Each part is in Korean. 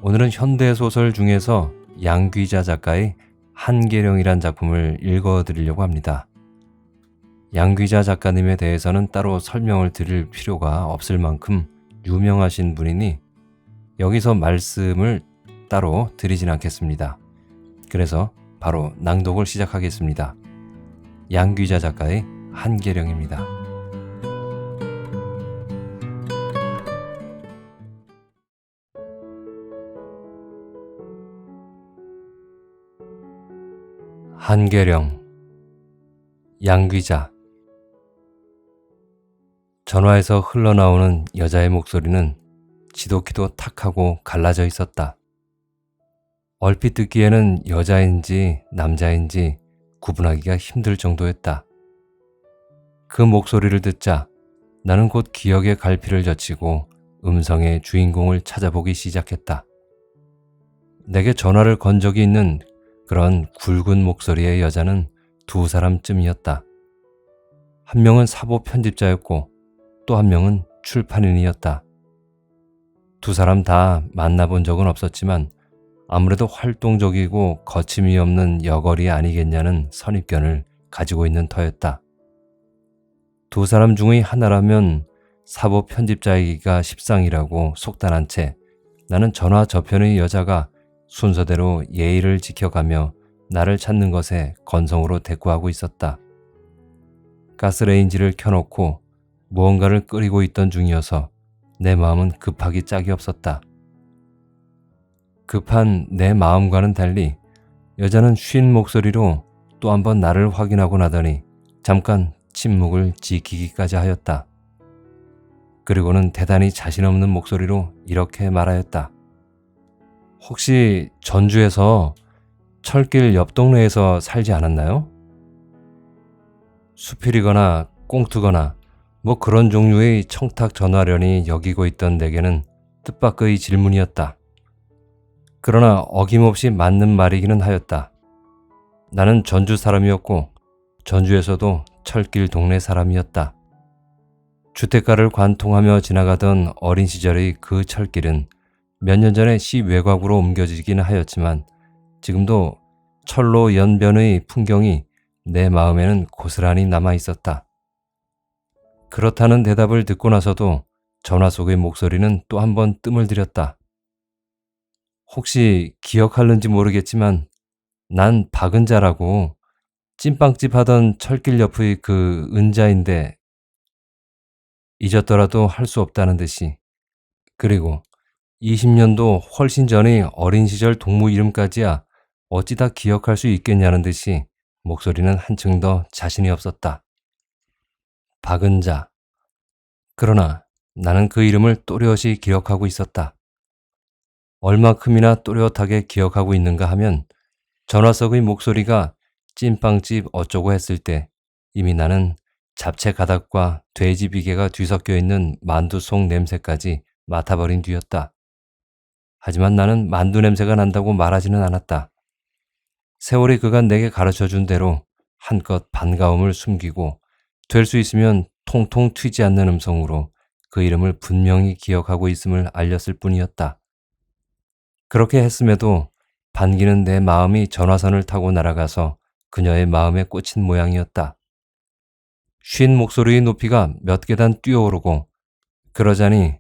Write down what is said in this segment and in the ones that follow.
오늘은 현대소설 중에서 양귀자 작가의 한계령이란 작품을 읽어드리려고 합니다. 양귀자 작가님에 대해서는 따로 설명을 드릴 필요가 없을 만큼 유명하신 분이니 여기서 말씀을 따로 드리진 않겠습니다. 그래서 바로 낭독을 시작하겠습니다. 양귀자 작가의 한계령입니다. 한계령, 양귀자. 전화에서 흘러나오는 여자의 목소리는 지독히도 탁하고 갈라져 있었다. 얼핏 듣기에는 여자인지 남자인지 구분하기가 힘들 정도였다. 그 목소리를 듣자 나는 곧 기억의 갈피를 젖히고 음성의 주인공을 찾아보기 시작했다. 내게 전화를 건 적이 있는 그런 굵은 목소리의 여자는 두 사람쯤이었다. 한 명은 사보 편집자였고 또 한 명은 출판인이었다. 두 사람 다 만나본 적은 없었지만 아무래도 활동적이고 거침이 없는 여걸이 아니겠냐는 선입견을 가지고 있는 터였다. 두 사람 중의 하나라면 사보 편집자이기가 십상이라고 속단한 채 나는 전화 저편의 여자가 순서대로 예의를 지켜가며 나를 찾는 것에 건성으로 대꾸하고 있었다. 가스레인지를 켜놓고 무언가를 끓이고 있던 중이어서 내 마음은 급하기 짝이 없었다. 급한 내 마음과는 달리 여자는 쉰 목소리로 또 한 번 나를 확인하고 나더니 잠깐 침묵을 지키기까지 하였다. 그리고는 대단히 자신 없는 목소리로 이렇게 말하였다. 혹시 전주에서 철길 옆 동네에서 살지 않았나요? 수필이거나 꽁투거나 뭐 그런 종류의 청탁 전화련이 여기고 있던 내게는 뜻밖의 질문이었다. 그러나 어김없이 맞는 말이기는 하였다. 나는 전주 사람이었고 전주에서도 철길 동네 사람이었다. 주택가를 관통하며 지나가던 어린 시절의 그 철길은 몇 년 전에 시 외곽으로 옮겨지긴 하였지만 지금도 철로 연변의 풍경이 내 마음에는 고스란히 남아 있었다. 그렇다는 대답을 듣고 나서도 전화 속의 목소리는 또 한 번 뜸을 들였다. 혹시 기억할는지 모르겠지만 난 박은자라고 찐빵집 하던 철길 옆의 그 은자인데 잊었더라도 할 수 없다는 듯이 그리고 20년도 훨씬 전의 어린 시절 동무 이름까지야 어찌 다 기억할 수 있겠냐는 듯이 목소리는 한층 더 자신이 없었다. 박은자. 그러나 나는 그 이름을 또렷이 기억하고 있었다. 얼마큼이나 또렷하게 기억하고 있는가 하면 전화석의 목소리가 찐빵집 어쩌고 했을 때 이미 나는 잡채 가닥과 돼지 비계가 뒤섞여 있는 만두 속 냄새까지 맡아버린 뒤였다. 하지만 나는 만두 냄새가 난다고 말하지는 않았다. 세월이 그간 내게 가르쳐준 대로 한껏 반가움을 숨기고 될 수 있으면 통통 튀지 않는 음성으로 그 이름을 분명히 기억하고 있음을 알렸을 뿐이었다. 그렇게 했음에도 반기는 내 마음이 전화선을 타고 날아가서 그녀의 마음에 꽂힌 모양이었다. 쉰 목소리의 높이가 몇 계단 뛰어오르고 그러자니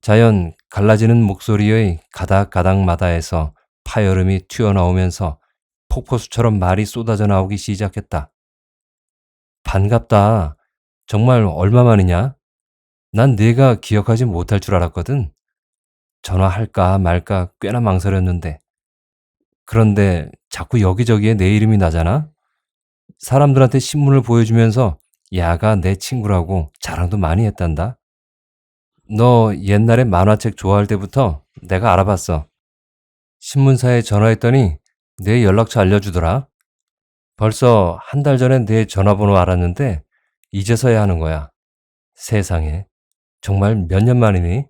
자연 갈라지는 목소리의 가닥가닥마다에서 파여름이 튀어나오면서 폭포수처럼 말이 쏟아져 나오기 시작했다. 반갑다. 정말 얼마만이냐? 난 네가 기억하지 못할 줄 알았거든. 전화할까 말까 꽤나 망설였는데. 그런데 자꾸 여기저기에 내 이름이 나잖아? 사람들한테 신문을 보여주면서 야가 내 친구라고 자랑도 많이 했단다. 너 옛날에 만화책 좋아할 때부터 내가 알아봤어. 신문사에 전화했더니 내 연락처 알려주더라. 벌써 한 달 전에 내 전화번호 알았는데 이제서야 하는 거야. 세상에. 정말 몇 년 만이니?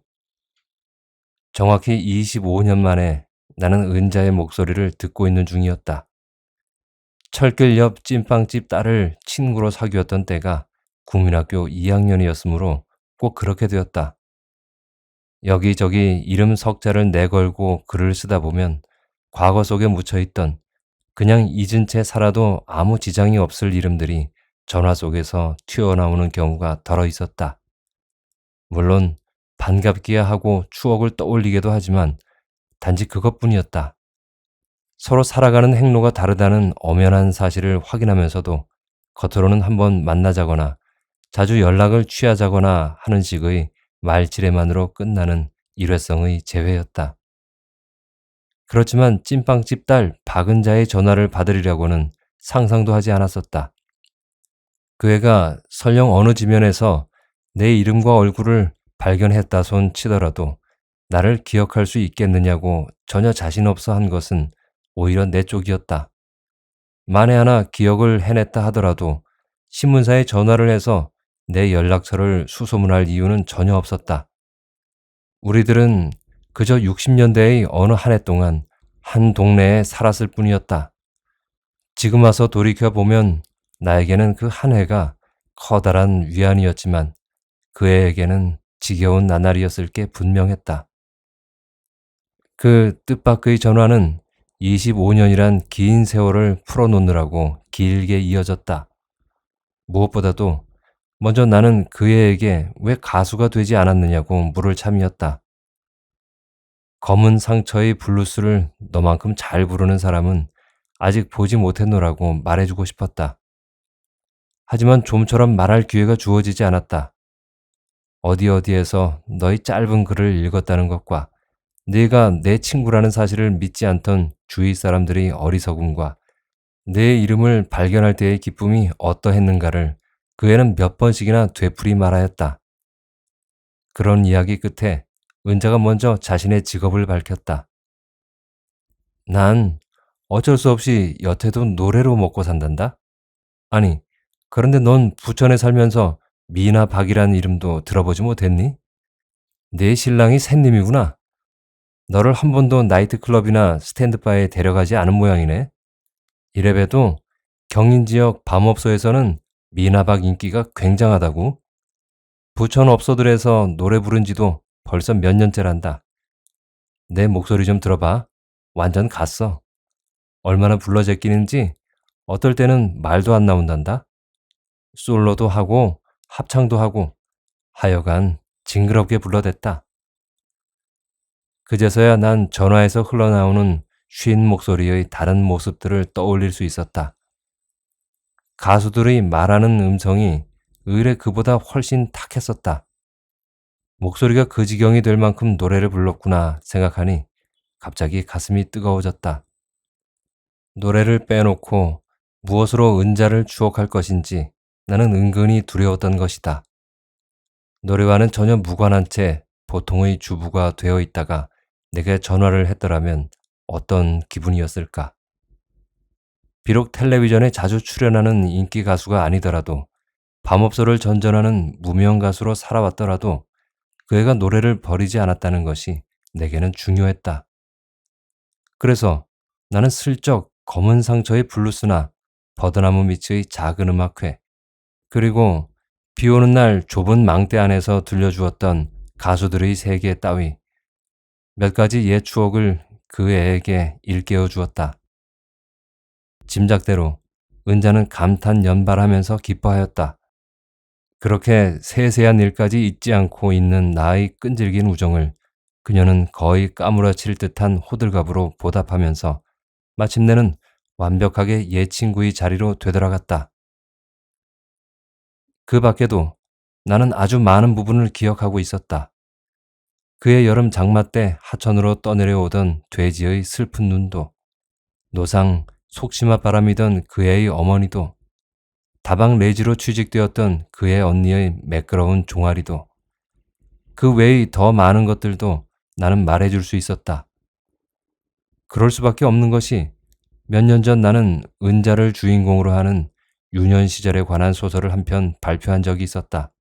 정확히 25년 만에 나는 은자의 목소리를 듣고 있는 중이었다. 철길 옆 찐빵집 딸을 친구로 사귀었던 때가 국민학교 2학년이었으므로 꼭 그렇게 되었다. 여기저기 이름 석자를 내걸고 글을 쓰다 보면 과거 속에 묻혀있던 그냥 잊은 채 살아도 아무 지장이 없을 이름들이 전화 속에서 튀어나오는 경우가 덜어 있었다. 물론 반갑기야 하고 추억을 떠올리기도 하지만 단지 그것뿐이었다. 서로 살아가는 행로가 다르다는 엄연한 사실을 확인하면서도 겉으로는 한번 만나자거나 자주 연락을 취하자거나 하는 식의 말지레만으로 끝나는 일회성의 재회였다. 그렇지만 찐빵집 딸 박은자의 전화를 받으리라고는 상상도 하지 않았었다. 그 애가 설령 어느 지면에서 내 이름과 얼굴을 발견했다손 치더라도 나를 기억할 수 있겠느냐고 전혀 자신 없어 한 것은 오히려 내 쪽이었다. 만에 하나 기억을 해냈다 하더라도 신문사에 전화를 해서 내 연락처를 수소문할 이유는 전혀 없었다. 우리들은 그저 60년대의 어느 한 해 동안 한 동네에 살았을 뿐이었다. 지금 와서 돌이켜보면 나에게는 그 한 해가 커다란 위안이었지만 그 애에게는 지겨운 나날이었을 게 분명했다. 그 뜻밖의 전화는 25년이란 긴 세월을 풀어놓느라고 길게 이어졌다. 무엇보다도 먼저 나는 그 애에게 왜 가수가 되지 않았느냐고 물을 참이었다. 검은 상처의 블루스를 너만큼 잘 부르는 사람은 아직 보지 못했노라고 말해주고 싶었다. 하지만 좀처럼 말할 기회가 주어지지 않았다. 어디에서 너의 짧은 글을 읽었다는 것과 네가 내 친구라는 사실을 믿지 않던 주위 사람들의 어리석음과 내 이름을 발견할 때의 기쁨이 어떠했는가를 그 애는 몇 번씩이나 되풀이 말하였다. 그런 이야기 끝에 은자가 먼저 자신의 직업을 밝혔다. 난 어쩔 수 없이 여태도 노래로 먹고 산단다. 아니, 그런데 넌 부천에 살면서 미나 박이란 이름도 들어보지 못했니? 내 신랑이 샌님이구나. 너를 한 번도 나이트클럽이나 스탠드바에 데려가지 않은 모양이네. 이래봬도 경인 지역 밤업소에서는 미나박 인기가 굉장하다고. 부천 업소들에서 노래 부른 지도 벌써 몇 년째란다. 내 목소리 좀 들어봐. 완전 갔어. 얼마나 불러 제끼는지 어떨 때는 말도 안 나온단다. 솔로도 하고 합창도 하고 하여간 징그럽게 불러댔다. 그제서야 난 전화에서 흘러나오는 쉰 목소리의 다른 모습들을 떠올릴 수 있었다. 가수들의 말하는 음성이 의뢰 그보다 훨씬 탁했었다. 목소리가 그 지경이 될 만큼 노래를 불렀구나 생각하니 갑자기 가슴이 뜨거워졌다. 노래를 빼놓고 무엇으로 은자를 추억할 것인지 나는 은근히 두려웠던 것이다. 노래와는 전혀 무관한 채 보통의 주부가 되어 있다가 내게 전화를 했더라면 어떤 기분이었을까? 비록 텔레비전에 자주 출연하는 인기 가수가 아니더라도 밤업소를 전전하는 무명 가수로 살아왔더라도 그 애가 노래를 버리지 않았다는 것이 내게는 중요했다. 그래서 나는 슬쩍 검은 상처의 블루스나 버드나무 밑의 작은 음악회, 그리고 비 오는 날 좁은 망대 안에서 들려주었던 가수들의 세계 따위 몇 가지 옛 추억을 그 애에게 일깨워 주었다. 짐작대로 은자는 감탄 연발하면서 기뻐하였다. 그렇게 세세한 일까지 잊지 않고 있는 나의 끈질긴 우정을 그녀는 거의 까무러칠 듯한 호들갑으로 보답하면서 마침내는 완벽하게 옛 친구의 자리로 되돌아갔다. 그 밖에도 나는 아주 많은 부분을 기억하고 있었다. 그의 여름 장마 때 하천으로 떠내려오던 돼지의 슬픈 눈도, 노상 속시마 바람이던 그 애의 어머니도, 다방 레지로 취직되었던 그의 언니의 매끄러운 종아리도, 그 외의 더 많은 것들도 나는 말해줄 수 있었다. 그럴 수밖에 없는 것이 몇 년 전 나는 은자를 주인공으로 하는 유년 시절에 관한 소설을 한 편 발표한 적이 있었다.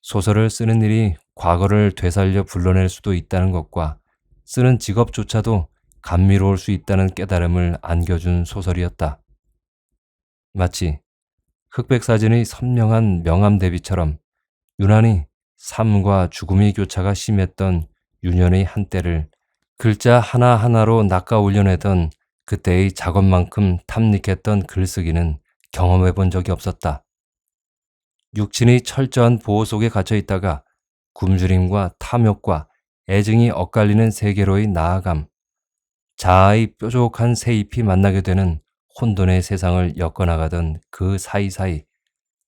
소설을 쓰는 일이 과거를 되살려 불러낼 수도 있다는 것과 쓰는 직업조차도 감미로울 수 있다는 깨달음을 안겨준 소설이었다. 마치 흑백 사진의 선명한 명암 대비처럼 유난히 삶과 죽음의 교차가 심했던 유년의 한때를 글자 하나하나로 낚아 올려내던 그때의 작업만큼 탐닉했던 글쓰기는 경험해 본 적이 없었다. 육친의 철저한 보호 속에 갇혀 있다가 굶주림과 탐욕과 애증이 엇갈리는 세계로의 나아감, 자아의 뾰족한 새잎이 만나게 되는 혼돈의 세상을 엮어나가던 그 사이사이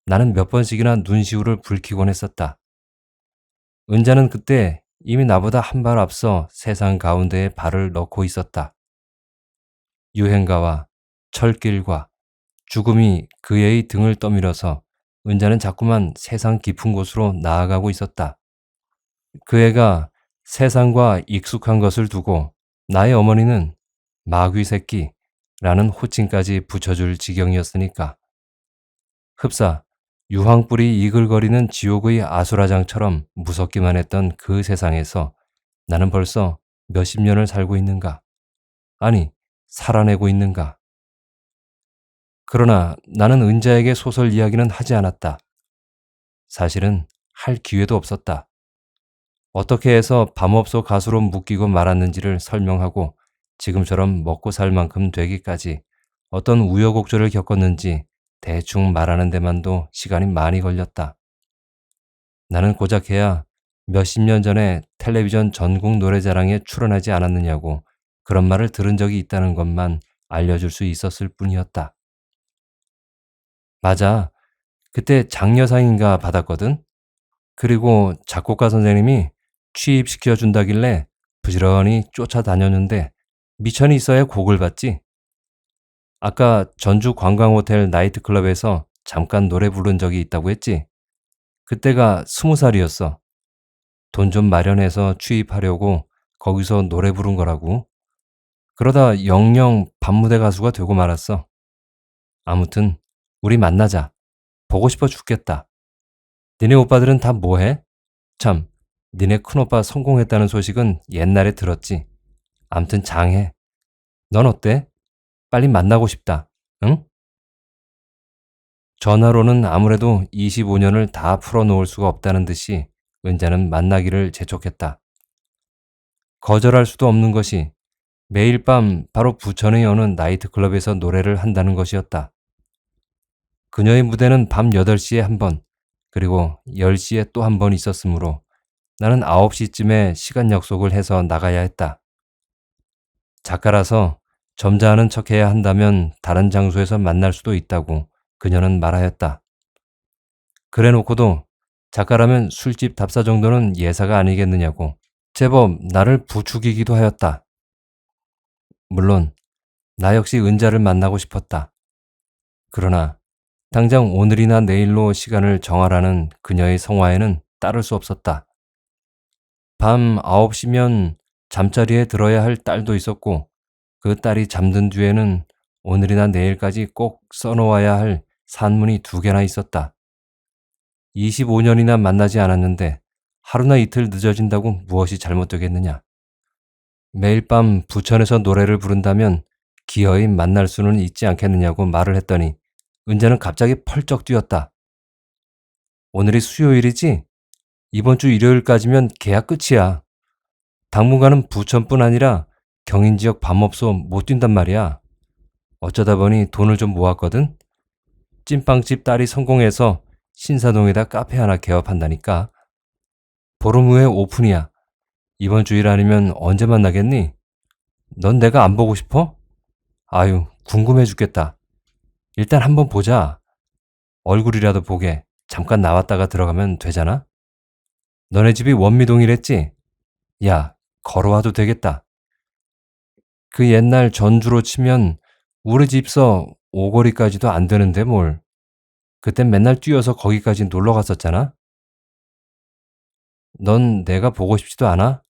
나는 몇 번씩이나 눈시울을 붉히곤 했었다. 은자는 그때 이미 나보다 한 발 앞서 세상 가운데에 발을 넣고 있었다. 유행가와 철길과 죽음이 그의 등을 떠밀어서 은자는 자꾸만 세상 깊은 곳으로 나아가고 있었다. 그 애가 세상과 익숙한 것을 두고 나의 어머니는 마귀 새끼라는 호칭까지 붙여줄 지경이었으니까. 흡사 유황불이 이글거리는 지옥의 아수라장처럼 무섭기만 했던 그 세상에서 나는 벌써 몇십 년을 살고 있는가? 아니, 살아내고 있는가? 그러나 나는 은자에게 소설 이야기는 하지 않았다. 사실은 할 기회도 없었다. 어떻게 해서 밤업소 가수로 묶이고 말았는지를 설명하고 지금처럼 먹고 살 만큼 되기까지 어떤 우여곡절을 겪었는지 대충 말하는 데만도 시간이 많이 걸렸다. 나는 고작 해야 몇십 년 전에 텔레비전 전국 노래자랑에 출연하지 않았느냐고 그런 말을 들은 적이 있다는 것만 알려줄 수 있었을 뿐이었다. 맞아. 그때 장려상인가 받았거든. 그리고 작곡가 선생님이 취입시켜준다길래 부지런히 쫓아다녔는데 미천이 있어야 곡을 받지. 아까 전주 관광호텔 나이트클럽에서 잠깐 노래 부른 적이 있다고 했지. 그때가 20살이었어. 돈 좀 마련해서 취입하려고 거기서 노래 부른 거라고. 그러다 영영 밤무대 가수가 되고 말았어. 아무튼 우리 만나자. 보고 싶어 죽겠다. 니네 오빠들은 다 뭐해? 참, 니네 큰오빠 성공했다는 소식은 옛날에 들었지. 암튼 장해. 넌 어때? 빨리 만나고 싶다. 응? 전화로는 아무래도 25년을 다 풀어놓을 수가 없다는 듯이 은자는 만나기를 재촉했다. 거절할 수도 없는 것이 매일 밤 바로 부천의 어느 나이트클럽에서 노래를 한다는 것이었다. 그녀의 무대는 밤 8시에 한 번, 그리고 10시에 또 한 번 있었으므로 나는 9시쯤에 시간 약속을 해서 나가야 했다. 작가라서 점잖은 척해야 한다면 다른 장소에서 만날 수도 있다고 그녀는 말하였다. 그래 놓고도 작가라면 술집 답사 정도는 예사가 아니겠느냐고 제법 나를 부추기기도 하였다. 물론 나 역시 은자를 만나고 싶었다. 그러나 당장 오늘이나 내일로 시간을 정하라는 그녀의 성화에는 따를 수 없었다. 밤 9시면 잠자리에 들어야 할 딸도 있었고 그 딸이 잠든 뒤에는 오늘이나 내일까지 꼭 써놓아야 할 산문이 2개나 있었다. 25년이나 만나지 않았는데 하루나 이틀 늦어진다고 무엇이 잘못되겠느냐. 매일 밤 부천에서 노래를 부른다면 기어이 만날 수는 있지 않겠느냐고 말을 했더니 은자는 갑자기 펄쩍 뛰었다. 오늘이 수요일이지? 이번 주 일요일까지면 계약 끝이야. 당분간은 부천뿐 아니라 경인 지역 밤업소 못 뛴단 말이야. 어쩌다 보니 돈을 좀 모았거든? 찐빵집 딸이 성공해서 신사동에다 카페 하나 개업한다니까. 보름 후에 오픈이야. 이번 주일 아니면 언제 만나겠니? 넌 내가 안 보고 싶어? 아유, 궁금해 죽겠다. 일단 한번 보자. 얼굴이라도 보게. 잠깐 나왔다가 들어가면 되잖아? 너네 집이 원미동이랬지? 야, 걸어와도 되겠다. 그 옛날 전주로 치면 우리 집서 오거리까지도 안 되는데 뭘. 그땐 맨날 뛰어서 거기까지 놀러 갔었잖아? 넌 내가 보고 싶지도 않아?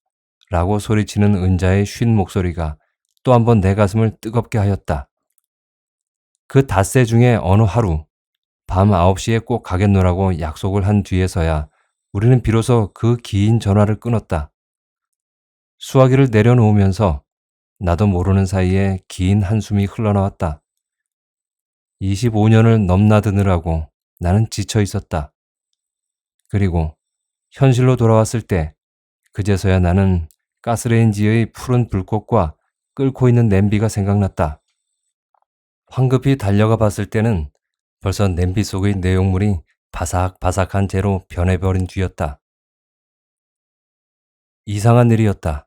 라고 소리치는 은자의 쉰 목소리가 또 한 번 내 가슴을 뜨겁게 하였다. 그 닷새 중에 어느 하루 밤 9시에 꼭 가겠노라고 약속을 한 뒤에서야 우리는 비로소 그 긴 전화를 끊었다. 수화기를 내려놓으면서 나도 모르는 사이에 긴 한숨이 흘러나왔다. 25년을 넘나드느라고 나는 지쳐 있었다. 그리고 현실로 돌아왔을 때 그제서야 나는 가스레인지의 푸른 불꽃과 끓고 있는 냄비가 생각났다. 황급히 달려가 봤을 때는 벌써 냄비 속의 내용물이 바삭바삭한 재로 변해버린 뒤였다. 이상한 일이었다.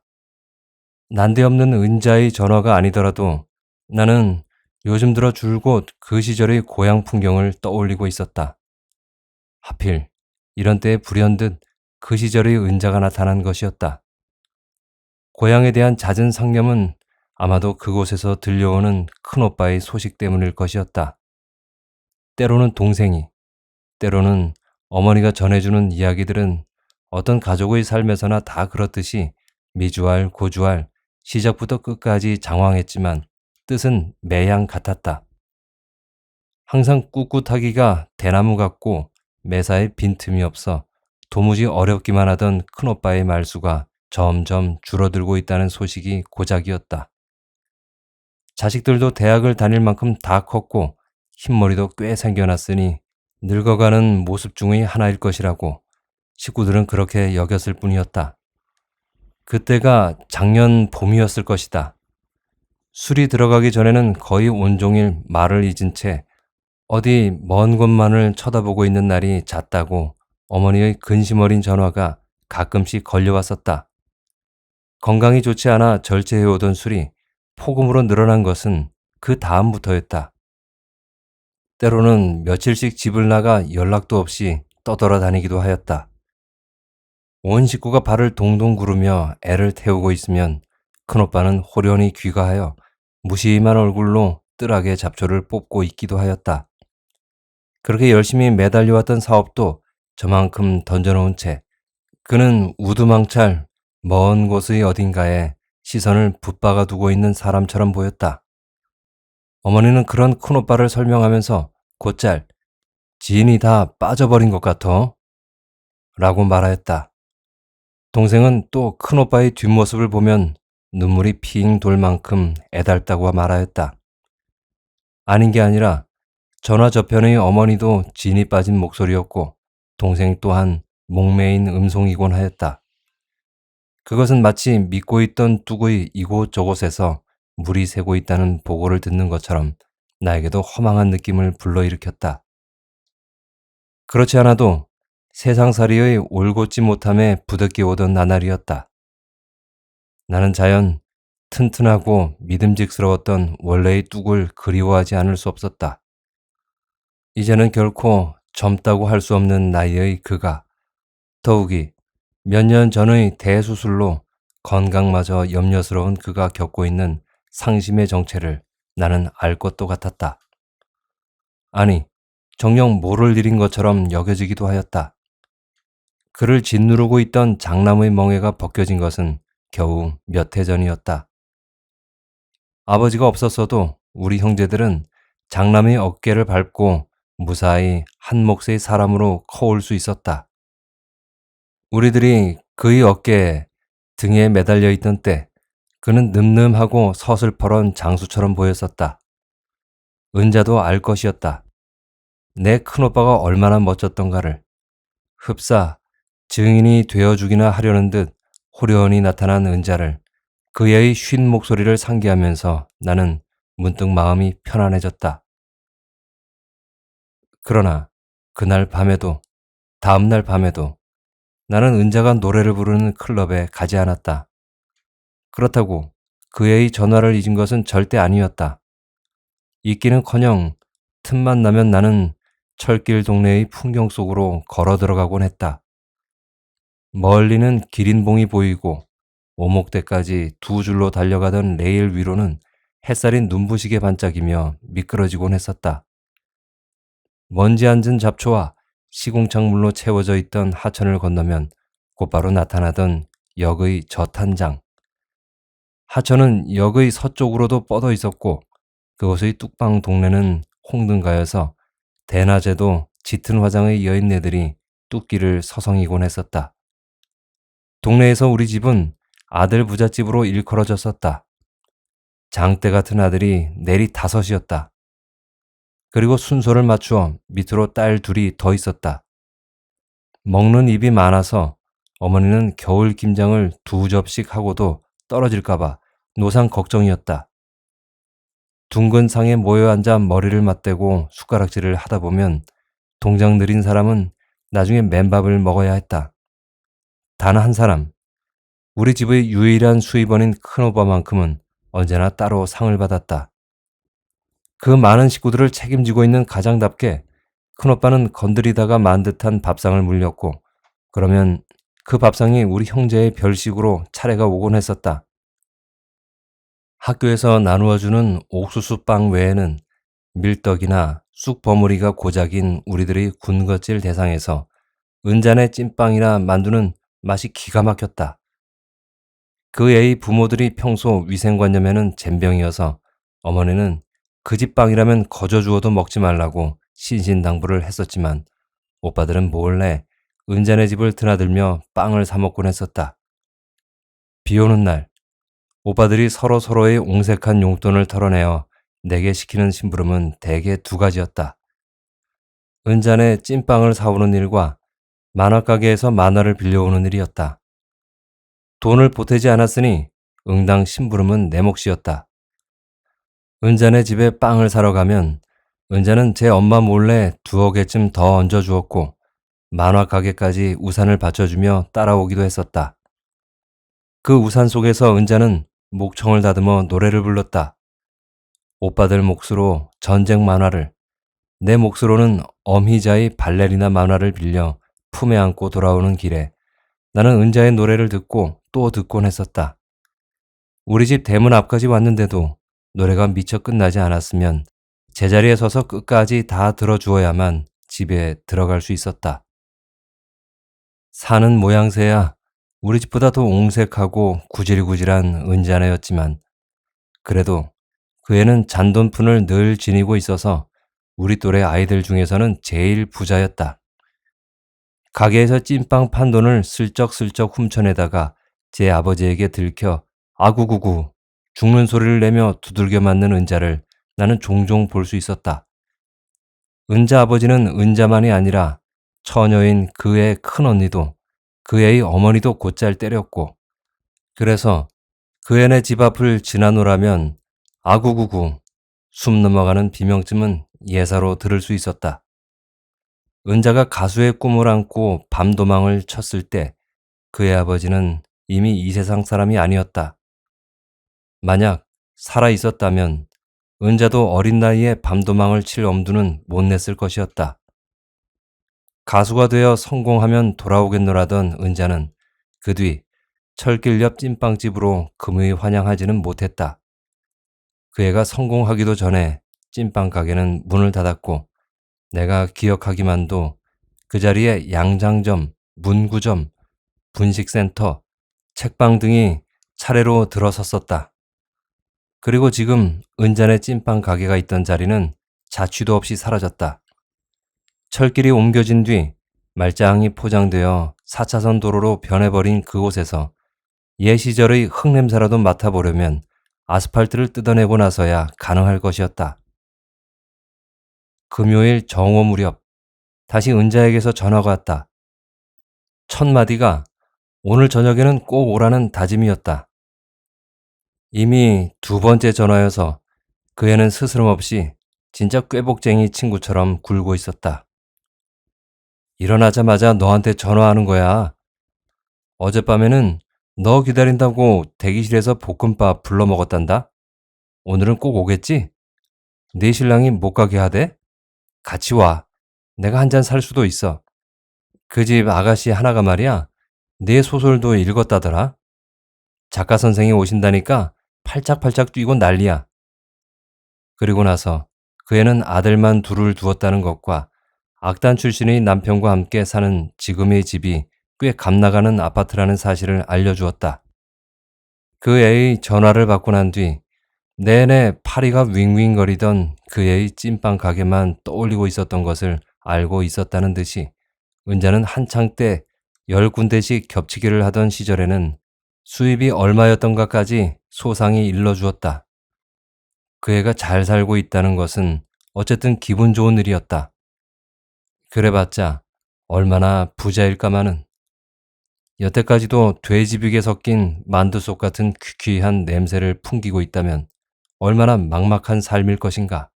난데없는 은자의 전화가 아니더라도 나는 요즘 들어 줄곧 그 시절의 고향 풍경을 떠올리고 있었다. 하필 이런 때에 불현듯 그 시절의 은자가 나타난 것이었다. 고향에 대한 잦은 상념은 아마도 그곳에서 들려오는 큰오빠의 소식 때문일 것이었다. 때로는 동생이, 때로는 어머니가 전해주는 이야기들은 어떤 가족의 삶에서나 다 그렇듯이 미주알 고주알 시작부터 끝까지 장황했지만 뜻은 매양 같았다. 항상 꿋꿋하기가 대나무 같고 매사에 빈틈이 없어 도무지 어렵기만 하던 큰오빠의 말수가 점점 줄어들고 있다는 소식이 고작이었다. 자식들도 대학을 다닐 만큼 다 컸고 흰머리도 꽤 생겨났으니 늙어가는 모습 중의 하나일 것이라고 식구들은 그렇게 여겼을 뿐이었다. 그때가 작년 봄이었을 것이다. 술이 들어가기 전에는 거의 온종일 말을 잊은 채 어디 먼 곳만을 쳐다보고 있는 날이 잦다고 어머니의 근심 어린 전화가 가끔씩 걸려왔었다. 건강이 좋지 않아 절제해오던 술이 폭음으로 늘어난 것은 그 다음부터였다. 때로는 며칠씩 집을 나가 연락도 없이 떠돌아다니기도 하였다. 온 식구가 발을 동동 구르며 애를 태우고 있으면 큰오빠는 호련히 귀가하여 무심한 얼굴로 뜰하게 잡초를 뽑고 있기도 하였다. 그렇게 열심히 매달려왔던 사업도 저만큼 던져놓은 채 그는 우두망찰 먼 곳의 어딘가에 시선을 붙박아 두고 있는 사람처럼 보였다. 어머니는 그런 큰오빠를 설명하면서 곧잘 지인이 다 빠져버린 것 같아 라고 말하였다. 동생은 또 큰오빠의 뒷모습을 보면 눈물이 핑 돌 만큼 애달다고 말하였다. 아닌 게 아니라 전화 저편의 어머니도 진이 빠진 목소리였고 동생 또한 목매인 음성이곤 하였다. 그것은 마치 믿고 있던 뚝의 이곳저곳에서 물이 새고 있다는 보고를 듣는 것처럼 나에게도 허망한 느낌을 불러일으켰다. 그렇지 않아도 세상살이의 올곧지 못함에 부득이 오던 나날이었다. 나는 자연 튼튼하고 믿음직스러웠던 원래의 뚝을 그리워하지 않을 수 없었다. 이제는 결코 젊다고 할 수 없는 나이의 그가 더욱이 몇 년 전의 대수술로 건강마저 염려스러운 그가 겪고 있는 상심의 정체를 나는 알 것도 같았다. 아니, 정녕 모를 일인 것처럼 여겨지기도 하였다. 그를 짓누르고 있던 장남의 멍에가 벗겨진 것은 겨우 몇 해 전이었다. 아버지가 없었어도 우리 형제들은 장남의 어깨를 밟고 무사히 한 몫의 사람으로 커올 수 있었다. 우리들이 그의 어깨에 등에 매달려 있던 때 그는 늠름하고 서슬퍼런 장수처럼 보였었다. 은자도 알 것이었다. 내 큰오빠가 얼마나 멋졌던가를. 흡사 증인이 되어주기나 하려는 듯 호련히 나타난 은자를 그의 쉰 목소리를 상기하면서 나는 문득 마음이 편안해졌다. 그러나 그날 밤에도 다음날 밤에도 나는 은자가 노래를 부르는 클럽에 가지 않았다. 그렇다고 그의 전화를 잊은 것은 절대 아니었다. 잊기는커녕 틈만 나면 나는 철길 동네의 풍경 속으로 걸어 들어가곤 했다. 멀리는 기린봉이 보이고 오목대까지 두 줄로 달려가던 레일 위로는 햇살이 눈부시게 반짝이며 미끄러지곤 했었다. 먼지 앉은 잡초와 시궁창물로 채워져 있던 하천을 건너면 곧바로 나타나던 역의 저탄장. 하천은 역의 서쪽으로도 뻗어 있었고 그곳의 뚝방 동네는 홍등가여서 대낮에도 짙은 화장의 여인네들이 뚝길을 서성이곤 했었다. 동네에서 우리 집은 아들 부잣집으로 일컬어졌었다. 장대 같은 아들이 내리 5이었다. 그리고 순서를 맞추어 밑으로 딸 둘이 더 있었다. 먹는 입이 많아서 어머니는 겨울 김장을 2접씩 하고도 떨어질까봐 노상 걱정이었다. 둥근 상에 모여 앉아 머리를 맞대고 숟가락질을 하다 보면 동작 느린 사람은 나중에 맨밥을 먹어야 했다. 단 한 사람, 우리 집의 유일한 수입원인 큰오빠만큼은 언제나 따로 상을 받았다. 그 많은 식구들을 책임지고 있는 가장답게 큰오빠는 건드리다가 만 듯한 밥상을 물렸고, 그러면 그 밥상이 우리 형제의 별식으로 차례가 오곤 했었다. 학교에서 나누어주는 옥수수빵 외에는 밀떡이나 쑥 버무리가 고작인 우리들의 군것질 대상에서 은잔의 찐빵이나 만두는 맛이 기가 막혔다. 그 애의 부모들이 평소 위생관념에는 젬병이어서 어머니는 그 집 빵이라면 거저 주어도 먹지 말라고 신신당부를 했었지만 오빠들은 몰래 은잔의 집을 드나들며 빵을 사 먹곤 했었다. 비 오는 날 오빠들이 서로서로의 옹색한 용돈을 털어내어 내게 시키는 심부름은 대개 2가지였다. 은잔에 찐빵을 사오는 일과 만화가게에서 만화를 빌려오는 일이었다. 돈을 보태지 않았으니 응당 심부름은 내 몫이었다. 은잔의 집에 빵을 사러 가면 은자는 제 엄마 몰래 2개 더 얹어주었고 만화가게까지 우산을 받쳐주며 따라오기도 했었다. 그 우산 속에서 은자는 목청을 다듬어 노래를 불렀다. 오빠들 몫으로 전쟁 만화를, 내 몫으로는 엄희자의 발레리나 만화를 빌려 품에 안고 돌아오는 길에 나는 은자의 노래를 듣고 또 듣곤 했었다. 우리 집 대문 앞까지 왔는데도 노래가 미처 끝나지 않았으면 제자리에 서서 끝까지 다 들어주어야만 집에 들어갈 수 있었다. 사는 모양새야 우리 집보다 더 옹색하고 구질구질한 은자네였지만 그래도 그 애는 잔돈푼을 늘 지니고 있어서 우리 또래 아이들 중에서는 제일 부자였다. 가게에서 찐빵 판 돈을 슬쩍슬쩍 훔쳐내다가 제 아버지에게 들켜 아구구구 죽는 소리를 내며 두들겨 맞는 은자를 나는 종종 볼 수 있었다. 은자 아버지는 은자만이 아니라 처녀인 그 애 큰언니도 그 애의 어머니도 곧잘 때렸고, 그래서 그 애네 집 앞을 지나노라면 아구구구 숨 넘어가는 비명쯤은 예사로 들을 수 있었다. 은자가 가수의 꿈을 안고 밤도망을 쳤을 때 그의 아버지는 이미 이 세상 사람이 아니었다. 만약 살아 있었다면 은자도 어린 나이에 밤도망을 칠 엄두는 못 냈을 것이었다. 가수가 되어 성공하면 돌아오겠노라던 은자는 그 뒤 철길 옆 찐빵집으로 금이 환영하지는 못했다. 그 애가 성공하기도 전에 찐빵 가게는 문을 닫았고 내가 기억하기만도 그 자리에 양장점, 문구점, 분식센터, 책방 등이 차례로 들어섰었다. 그리고 지금 은잔의 찐빵 가게가 있던 자리는 자취도 없이 사라졌다. 철길이 옮겨진 뒤 말짱이 포장되어 4차선 도로로 변해버린 그곳에서 옛 시절의 흙냄새라도 맡아보려면 아스팔트를 뜯어내고 나서야 가능할 것이었다. 금요일 정오 무렵 다시 은자에게서 전화가 왔다. 첫 마디가 오늘 저녁에는 꼭 오라는 다짐이었다. 이미 2번째 전화여서 그 애는 스스럼 없이 진짜 꾀복쟁이 친구처럼 굴고 있었다. 일어나자마자 너한테 전화하는 거야. 어젯밤에는 너 기다린다고 대기실에서 볶음밥 불러 먹었단다. 오늘은 꼭 오겠지? 네 신랑이 못 가게 하대? 같이 와. 내가 한 잔 살 수도 있어. 그 집 아가씨 하나가 말이야. 네 소설도 읽었다더라. 작가 선생이 오신다니까 팔짝팔짝 뛰고 난리야. 그리고 나서 그 애는 아들만 2을 두었다는 것과 악단 출신의 남편과 함께 사는 지금의 집이 꽤 값나가는 아파트라는 사실을 알려주었다. 그 애의 전화를 받고 난 뒤 내내 파리가 윙윙거리던 그 애의 찐빵 가게만 떠올리고 있었던 것을 알고 있었다는 듯이 은자는 한창 때 10군데씩 겹치기를 하던 시절에는 수입이 얼마였던가까지 소상히 일러주었다. 그 애가 잘 살고 있다는 것은 어쨌든 기분 좋은 일이었다. 그래봤자 얼마나 부자일까마는. 여태까지도 돼지비계 섞인 만두속 같은 귀퀴한 냄새를 풍기고 있다면 얼마나 막막한 삶일 것인가.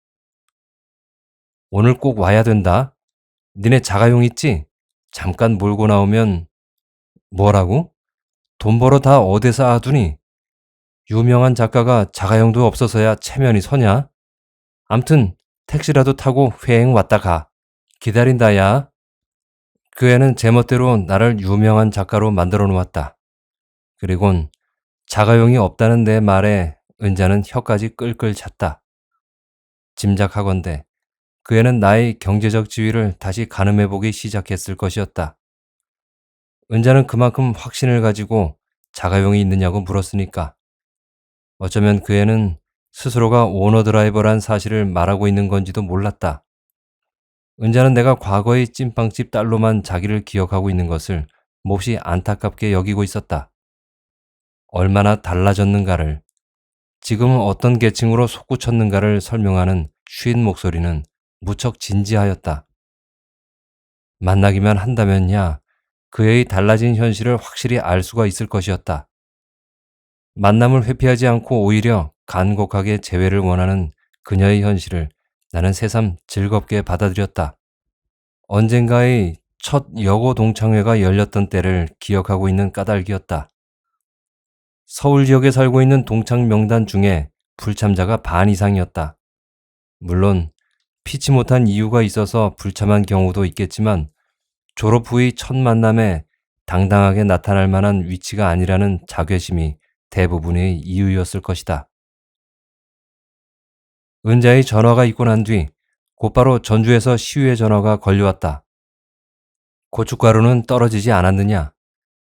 오늘 꼭 와야 된다. 니네 자가용 있지? 잠깐 몰고 나오면. 뭐라고? 돈 벌어 다 어디 쌓아두니? 유명한 작가가 자가용도 없어서야 체면이 서냐? 암튼 택시라도 타고 회행 왔다 가. 기다린다 야. 그 애는 제멋대로 나를 유명한 작가로 만들어 놓았다. 그리곤 자가용이 없다는 내 말에 은자는 혀까지 끌끌 찼다. 짐작하건대 그 애는 나의 경제적 지위를 다시 가늠해보기 시작했을 것이었다. 은자는 그만큼 확신을 가지고 자가용이 있느냐고 물었으니까. 어쩌면 그 애는 스스로가 오너 드라이버란 사실을 말하고 있는 건지도 몰랐다. 은자는 내가 과거의 찐빵집 딸로만 자기를 기억하고 있는 것을 몹시 안타깝게 여기고 있었다. 얼마나 달라졌는가를, 지금은 어떤 계층으로 솟구쳤는가를 설명하는 쉰 목소리는 무척 진지하였다. 만나기만 한다면야 그의 달라진 현실을 확실히 알 수가 있을 것이었다. 만남을 회피하지 않고 오히려 간곡하게 재회를 원하는 그녀의 현실을 나는 새삼 즐겁게 받아들였다. 언젠가의 첫 여고 동창회가 열렸던 때를 기억하고 있는 까닭이었다. 서울 지역에 살고 있는 동창 명단 중에 불참자가 반 이상이었다. 물론 피치 못한 이유가 있어서 불참한 경우도 있겠지만 졸업 후의 첫 만남에 당당하게 나타날 만한 위치가 아니라는 자괴심이 대부분의 이유였을 것이다. 은자의 전화가 있고 난 뒤 곧바로 전주에서 시우의 전화가 걸려왔다. 고춧가루는 떨어지지 않았느냐?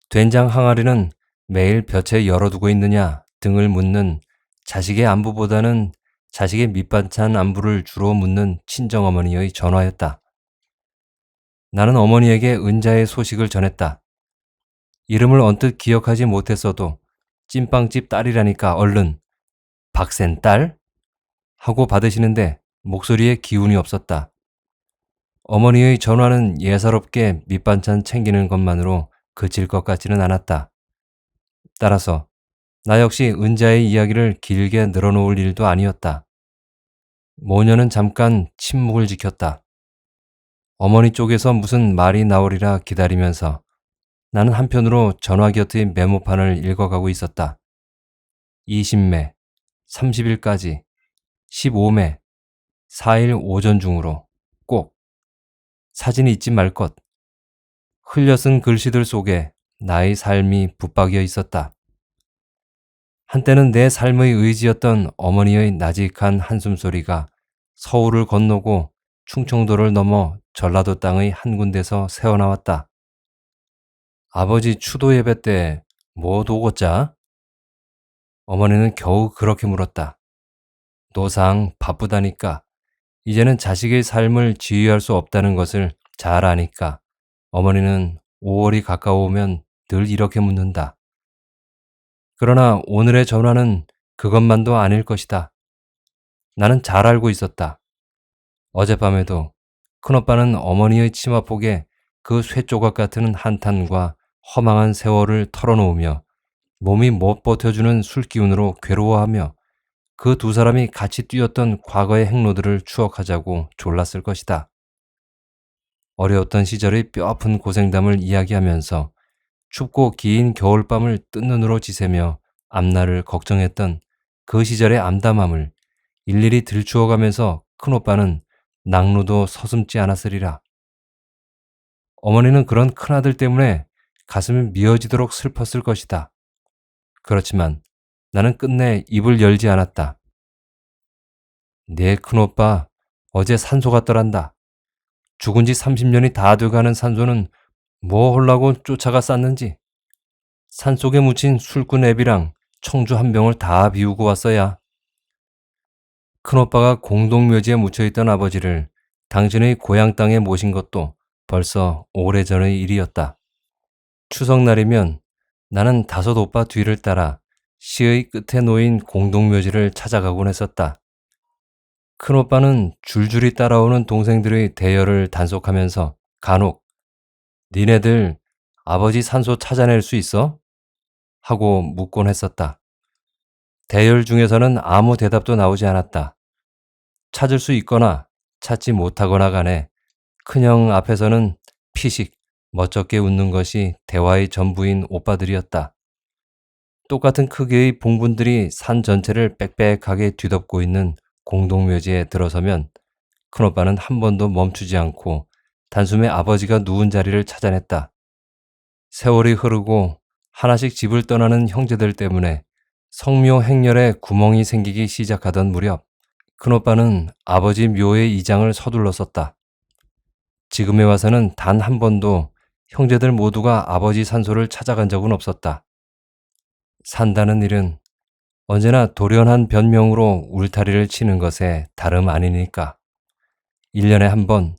된장 항아리는 매일 볕에 열어두고 있느냐? 등을 묻는, 자식의 안부보다는 자식의 밑반찬 안부를 주로 묻는 친정어머니의 전화였다. 나는 어머니에게 은자의 소식을 전했다. 이름을 언뜻 기억하지 못했어도 찐빵집 딸이라니까 얼른 박센 딸? 하고 받으시는데 목소리에 기운이 없었다. 어머니의 전화는 예사롭게 밑반찬 챙기는 것만으로 그칠 것 같지는 않았다. 따라서 나 역시 은자의 이야기를 길게 늘어놓을 일도 아니었다. 모녀는 잠깐 침묵을 지켰다. 어머니 쪽에서 무슨 말이 나오리라 기다리면서 나는 한편으로 전화 곁의 메모판을 읽어가고 있었다. 20매, 30일까지, 15매, 4일 오전 중으로 꼭 사진이 잊지 말 것. 흘려 쓴 글씨들 속에 나의 삶이 붙박여 있었다. 한때는 내 삶의 의지였던 어머니의 나직한 한숨소리가 서울을 건너고 충청도를 넘어 전라도 땅의 한 군데서 새어나왔다. 아버지 추도 예배 때 뭐 도고짜? 어머니는 겨우 그렇게 물었다. 노상 바쁘다니까. 이제는 자식의 삶을 지휘할 수 없다는 것을 잘 아니까 어머니는 5월이 가까워오면 늘 이렇게 묻는다. 그러나 오늘의 전화는 그것만도 아닐 것이다. 나는 잘 알고 있었다. 어젯밤에도 큰오빠는 어머니의 치마폭에 그 쇠조각 같은 한탄과 허망한 세월을 털어놓으며 몸이 못 버텨주는 술기운으로 괴로워하며 그 두 사람이 같이 뛰었던 과거의 행로들을 추억하자고 졸랐을 것이다. 어려웠던 시절의 뼈아픈 고생담을 이야기하면서 춥고 긴 겨울밤을 뜬 눈으로 지새며 앞날을 걱정했던 그 시절의 암담함을 일일이 들추어가면서 큰오빠는 낙로도 서슴지 않았으리라. 어머니는 그런 큰아들 때문에 가슴이 미어지도록 슬펐을 것이다. 그렇지만 나는 끝내 입을 열지 않았다. 내 큰오빠 어제 산소 갔더란다. 죽은 지 30년이 다 돼가는 산소는 뭐 하려고 쫓아가 쌌는지. 산속에 묻힌 술꾼 애비랑 청주 한 병을 다 비우고 왔어야. 큰오빠가 공동묘지에 묻혀있던 아버지를 당신의 고향 땅에 모신 것도 벌써 오래전의 일이었다. 추석날이면 나는 다섯 오빠 뒤를 따라 시의 끝에 놓인 공동묘지를 찾아가곤 했었다. 큰오빠는 줄줄이 따라오는 동생들의 대열을 단속하면서 간혹 니네들 아버지 산소 찾아낼 수 있어? 하고 묻곤 했었다. 대열 중에서는 아무 대답도 나오지 않았다. 찾을 수 있거나 찾지 못하거나 간에 큰형 앞에서는 피식 멋쩍게 웃는 것이 대화의 전부인 오빠들이었다. 똑같은 크기의 봉분들이 산 전체를 빽빽하게 뒤덮고 있는 공동묘지에 들어서면 큰오빠는 한 번도 멈추지 않고 단숨에 아버지가 누운 자리를 찾아냈다. 세월이 흐르고 하나씩 집을 떠나는 형제들 때문에 성묘 행렬에 구멍이 생기기 시작하던 무렵 큰오빠는 아버지 묘의 이장을 서둘렀었다. 지금에 와서는 단 한 번도 형제들 모두가 아버지 산소를 찾아간 적은 없었다. 산다는 일은 언제나 돌연한 변명으로 울타리를 치는 것에 다름 아니니까. 1년에 한 번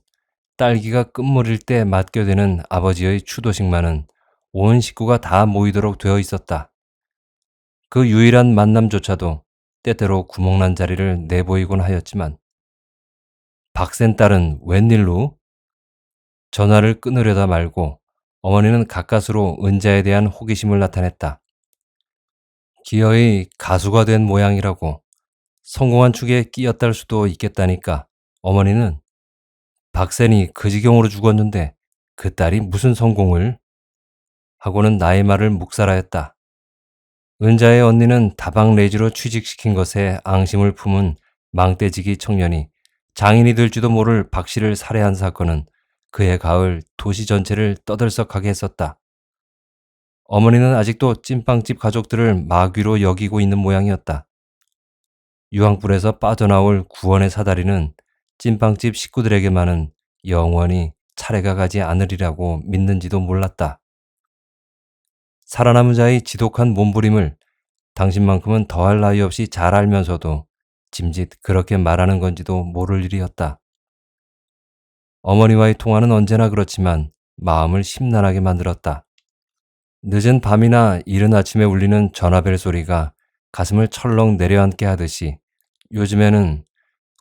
딸기가 끝물일 때 맞게 되는 아버지의 추도식만은 온 식구가 다 모이도록 되어 있었다. 그 유일한 만남조차도 때때로 구멍난 자리를 내보이곤 하였지만 박센 딸은 웬일로? 전화를 끊으려다 말고 어머니는 가까스로 은자에 대한 호기심을 나타냈다. 기어이 가수가 된 모양이라고 성공한 축에 끼었달 수도 있겠다니까 어머니는 박센이 그 지경으로 죽었는데 그 딸이 무슨 성공을? 하고는 나의 말을 묵살하였다. 은자의 언니는 다방 레지로 취직시킨 것에 앙심을 품은 망떼지기 청년이 장인이 될지도 모를 박 씨를 살해한 사건은 그해 가을 도시 전체를 떠들썩하게 했었다. 어머니는 아직도 찐빵집 가족들을 마귀로 여기고 있는 모양이었다. 유황불에서 빠져나올 구원의 사다리는 찐빵집 식구들에게만은 영원히 차례가 가지 않으리라고 믿는지도 몰랐다. 살아남은 자의 지독한 몸부림을 당신만큼은 더할 나위 없이 잘 알면서도 짐짓 그렇게 말하는 건지도 모를 일이었다. 어머니와의 통화는 언제나 그렇지만 마음을 심란하게 만들었다. 늦은 밤이나 이른 아침에 울리는 전화벨 소리가 가슴을 철렁 내려앉게 하듯이 요즘에는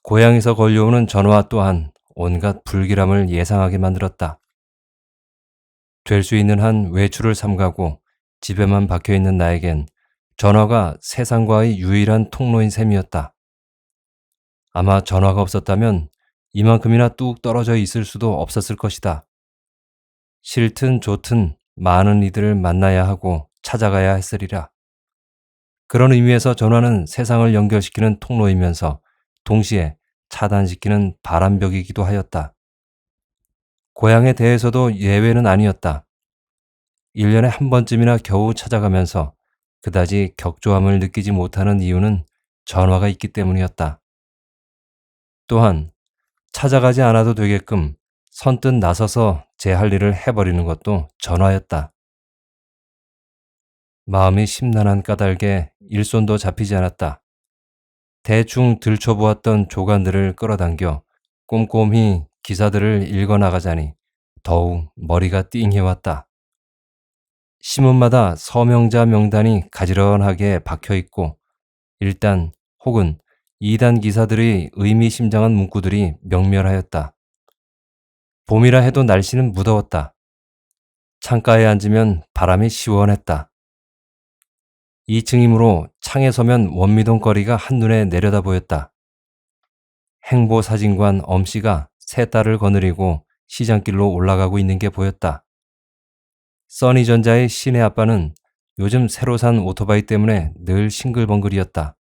고향에서 걸려오는 전화 또한 온갖 불길함을 예상하게 만들었다. 될 수 있는 한 외출을 삼가고 집에만 박혀있는 나에겐 전화가 세상과의 유일한 통로인 셈이었다. 아마 전화가 없었다면 이만큼이나 뚝 떨어져 있을 수도 없었을 것이다. 싫든 좋든 많은 이들을 만나야 하고 찾아가야 했으리라. 그런 의미에서 전화는 세상을 연결시키는 통로이면서 동시에 차단시키는 바람벽이기도 하였다. 고향에 대해서도 예외는 아니었다. 1년에 한 번쯤이나 겨우 찾아가면서 그다지 격조함을 느끼지 못하는 이유는 전화가 있기 때문이었다. 또한 찾아가지 않아도 되게끔 선뜻 나서서 제 할 일을 해버리는 것도 전화였다. 마음이 심란한 까닭에 일손도 잡히지 않았다. 대충 들춰보았던 조간들을 끌어당겨 꼼꼼히 기사들을 읽어나가자니 더욱 머리가 띵해왔다. 신문마다 서명자 명단이 가지런하게 박혀있고 1단 혹은 2단 기사들의 의미심장한 문구들이 명멸하였다. 봄이라 해도 날씨는 무더웠다. 창가에 앉으면 바람이 시원했다. 2층이므로 창에 서면 원미동 거리가 한눈에 내려다 보였다. 행보사진관 엄씨가 새 딸을 거느리고 시장길로 올라가고 있는 게 보였다. 써니전자의 시내 아빠는 요즘 새로 산 오토바이 때문에 늘 싱글벙글이었다.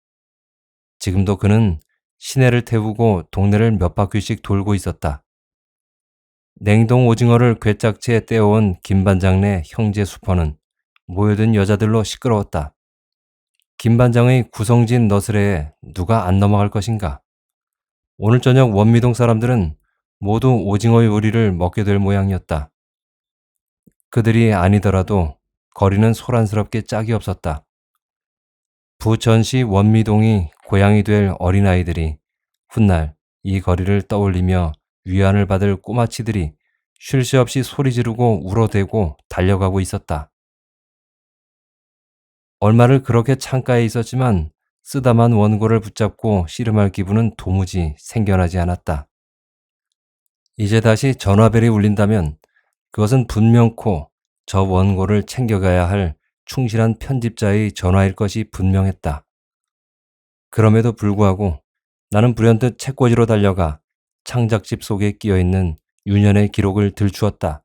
지금도 그는 시내를 태우고 동네를 몇 바퀴씩 돌고 있었다. 냉동 오징어를 괴짝채 떼어온 김반장네 형제 수퍼는 모여든 여자들로 시끄러웠다. 김반장의 구성진 너스레에 누가 안 넘어갈 것인가? 오늘 저녁 원미동 사람들은 모두 오징어 요리를 먹게 될 모양이었다. 그들이 아니더라도 거리는 소란스럽게 짝이 없었다. 부천시 원미동이 고향이 될 어린아이들이 훗날 이 거리를 떠올리며 위안을 받을 꼬마치들이 쉴 새 없이 소리 지르고 울어대고 달려가고 있었다. 얼마를 그렇게 창가에 있었지만 쓰다만 원고를 붙잡고 씨름할 기분은 도무지 생겨나지 않았다. 이제 다시 전화벨이 울린다면 그것은 분명코 저 원고를 챙겨가야 할 충실한 편집자의 전화일 것이 분명했다. 그럼에도 불구하고 나는 불현듯 책꽂이로 달려가 창작집 속에 끼어있는 유년의 기록을 들추었다.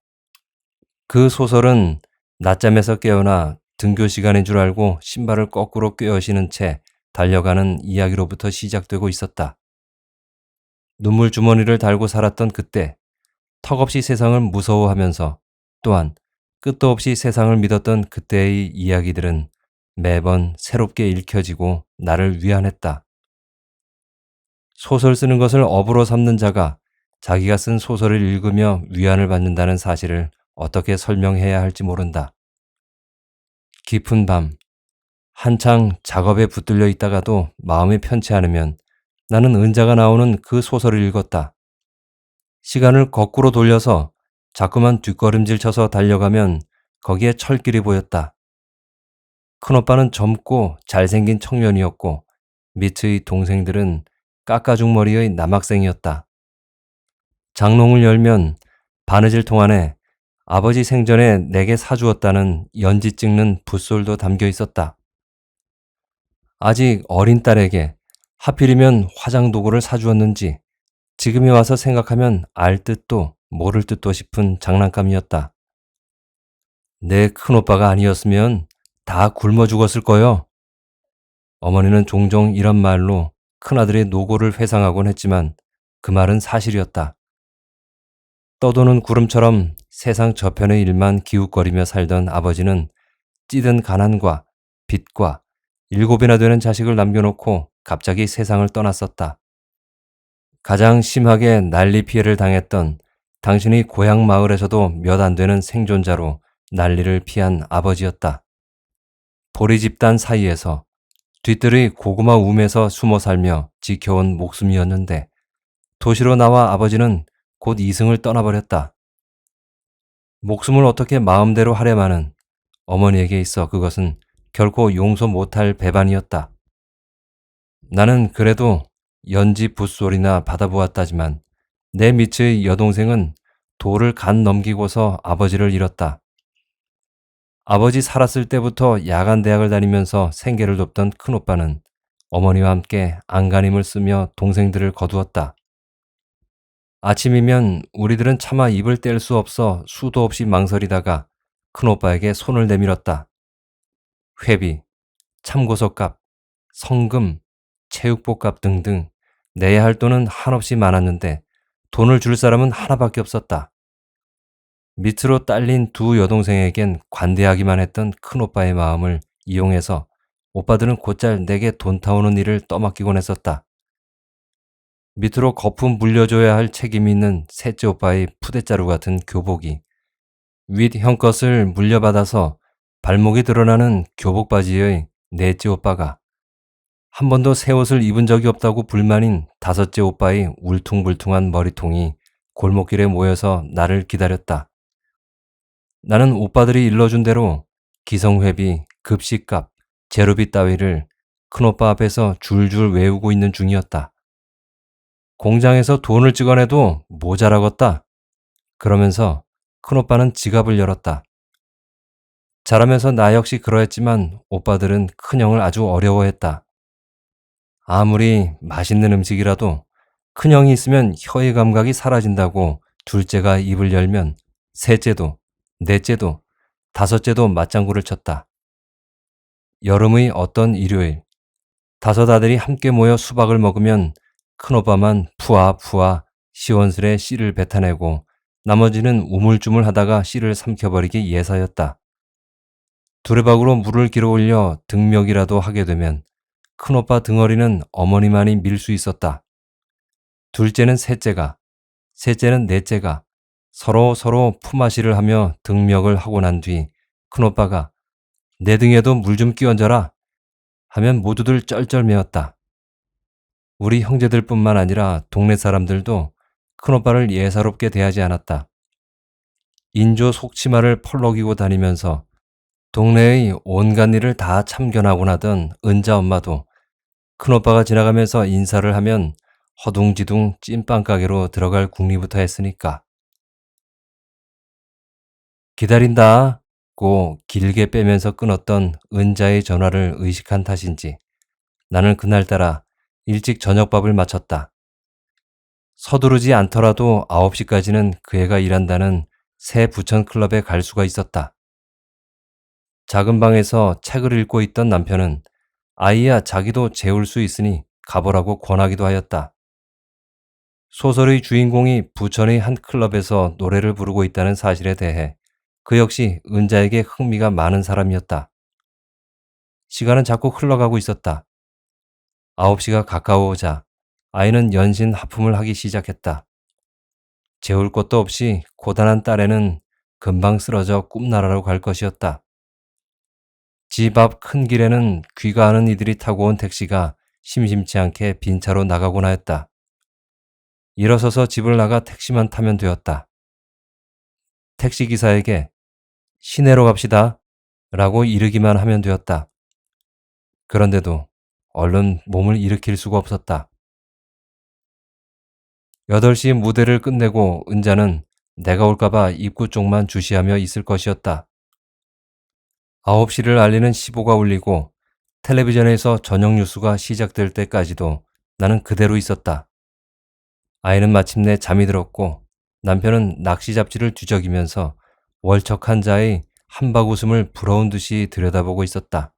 그 소설은 낮잠에서 깨어나 등교 시간인 줄 알고 신발을 거꾸로 꿰어 신은 채 달려가는 이야기로부터 시작되고 있었다. 눈물 주머니를 달고 살았던 그때, 턱없이 세상을 무서워하면서 또한 끝도 없이 세상을 믿었던 그때의 이야기들은 매번 새롭게 읽혀지고 나를 위안했다. 소설 쓰는 것을 업으로 삼는 자가 자기가 쓴 소설을 읽으며 위안을 받는다는 사실을 어떻게 설명해야 할지 모른다. 깊은 밤, 한창 작업에 붙들려 있다가도 마음이 편치 않으면 나는 은자가 나오는 그 소설을 읽었다. 시간을 거꾸로 돌려서 자꾸만 뒷걸음질 쳐서 달려가면 거기에 철길이 보였다. 큰오빠는 젊고 잘생긴 청년이었고 밑의 동생들은 깎아죽머리의 남학생이었다. 장롱을 열면 바느질 통 안에 아버지 생전에 내게 사주었다는 연지 찍는 붓솔도 담겨 있었다. 아직 어린 딸에게 하필이면 화장도구를 사주었는지 지금에 와서 생각하면 알 듯도 모를 듯도 싶은 장난감이었다. 내 큰오빠가 아니었으면 다 굶어 죽었을 거요. 어머니는 종종 이런 말로 큰아들의 노고를 회상하곤 했지만 그 말은 사실이었다. 떠도는 구름처럼 세상 저편의 일만 기웃거리며 살던 아버지는 찌든 가난과 빚과 7이나 되는 자식을 남겨놓고 갑자기 세상을 떠났었다. 가장 심하게 난리 피해를 당했던 당신의 고향 마을에서도 몇 안 되는 생존자로 난리를 피한 아버지였다. 보리 집단 사이에서 뒤뜰의 고구마 움에서 숨어 살며 지켜온 목숨이었는데 도시로 나와 아버지는 곧 이승을 떠나버렸다. 목숨을 어떻게 마음대로 하려마는 어머니에게 있어 그것은 결코 용서 못할 배반이었다. 나는 그래도 연지 붓소리나 받아보았다지만 내 밑의 여동생은 도를 간 넘기고서 아버지를 잃었다. 아버지 살았을 때부터 야간 대학을 다니면서 생계를 돕던 큰오빠는 어머니와 함께 안간힘을 쓰며 동생들을 거두었다. 아침이면 우리들은 차마 입을 뗄 수 없어 수도 없이 망설이다가 큰오빠에게 손을 내밀었다. 회비, 참고서값, 성금, 체육복값 등등 내야 할 돈은 한없이 많았는데 돈을 줄 사람은 하나밖에 없었다. 밑으로 딸린 두 여동생에겐 관대하기만 했던 큰오빠의 마음을 이용해서 오빠들은 곧잘 내게 돈 타오는 일을 떠맡기곤 했었다. 밑으로 거품 물려줘야 할 책임이 있는 셋째 오빠의 푸대자루 같은 교복이 윗 형 것을 물려받아서 발목이 드러나는 교복 바지의 넷째 오빠가 한 번도 새 옷을 입은 적이 없다고 불만인 다섯째 오빠의 울퉁불퉁한 머리통이 골목길에 모여서 나를 기다렸다. 나는 오빠들이 일러준 대로 기성회비, 급식값, 재료비 따위를 큰오빠 앞에서 줄줄 외우고 있는 중이었다. 공장에서 돈을 찍어내도 모자라겄다. 그러면서 큰오빠는 지갑을 열었다. 자라면서 나 역시 그러했지만 오빠들은 큰형을 아주 어려워했다. 아무리 맛있는 음식이라도 큰형이 있으면 혀의 감각이 사라진다고 둘째가 입을 열면 셋째도, 넷째도, 다섯째도 맞장구를 쳤다. 여름의 어떤 일요일, 다섯 아들이 함께 모여 수박을 먹으면 큰오빠만 푸아푸아 시원스레 씨를 뱉어내고 나머지는 우물쭈물하다가 씨를 삼켜버리기 예사였다. 두레박으로 물을 길어 올려 등멱이라도 하게 되면 큰오빠 덩어리는 어머니만이 밀 수 있었다. 둘째는 셋째가, 셋째는 넷째가 서로 품앗이를 하며 등멱을 하고 난 뒤 큰오빠가 내 등에도 물 좀 끼얹어라 하면 모두들 쩔쩔매었다. 우리 형제들뿐만 아니라 동네 사람들도 큰오빠를 예사롭게 대하지 않았다. 인조 속치마를 펄럭이고 다니면서 동네의 온갖 일을 다 참견하곤 하던 은자 엄마도 큰오빠가 지나가면서 인사를 하면 허둥지둥 찐빵가게로 들어갈 궁리부터 했으니까. 기다린다. 깊고 길게 빼면서 끊었던 은자의 전화를 의식한 탓인지 나는 그날따라 일찍 저녁밥을 마쳤다. 서두르지 않더라도 9시까지는 그 애가 일한다는 새 부천 클럽에 갈 수가 있었다. 작은 방에서 책을 읽고 있던 남편은 아이야 자기도 재울 수 있으니 가보라고 권하기도 하였다. 소설의 주인공이 부천의 한 클럽에서 노래를 부르고 있다는 사실에 대해 그 역시 은자에게 흥미가 많은 사람이었다. 시간은 자꾸 흘러가고 있었다. 9시가 가까워오자 아이는 연신 하품을 하기 시작했다. 재울 것도 없이 고단한 딸애는 금방 쓰러져 꿈나라로 갈 것이었다. 집 앞 큰 길에는 귀가하는 이들이 타고 온 택시가 심심치 않게 빈차로 나가곤 하였다. 일어서서 집을 나가 택시만 타면 되었다. 택시기사에게 시내로 갑시다 라고 이르기만 하면 되었다. 그런데도 얼른 몸을 일으킬 수가 없었다. 8시 무대를 끝내고 은자는 내가 올까봐 입구 쪽만 주시하며 있을 것이었다. 9시를 알리는 시보가 울리고 텔레비전에서 저녁 뉴스가 시작될 때까지도 나는 그대로 있었다. 아이는 마침내 잠이 들었고 남편은 낚시 잡지를 뒤적이면서 월척한 자의 한박웃음을 부러운 듯이 들여다보고 있었다.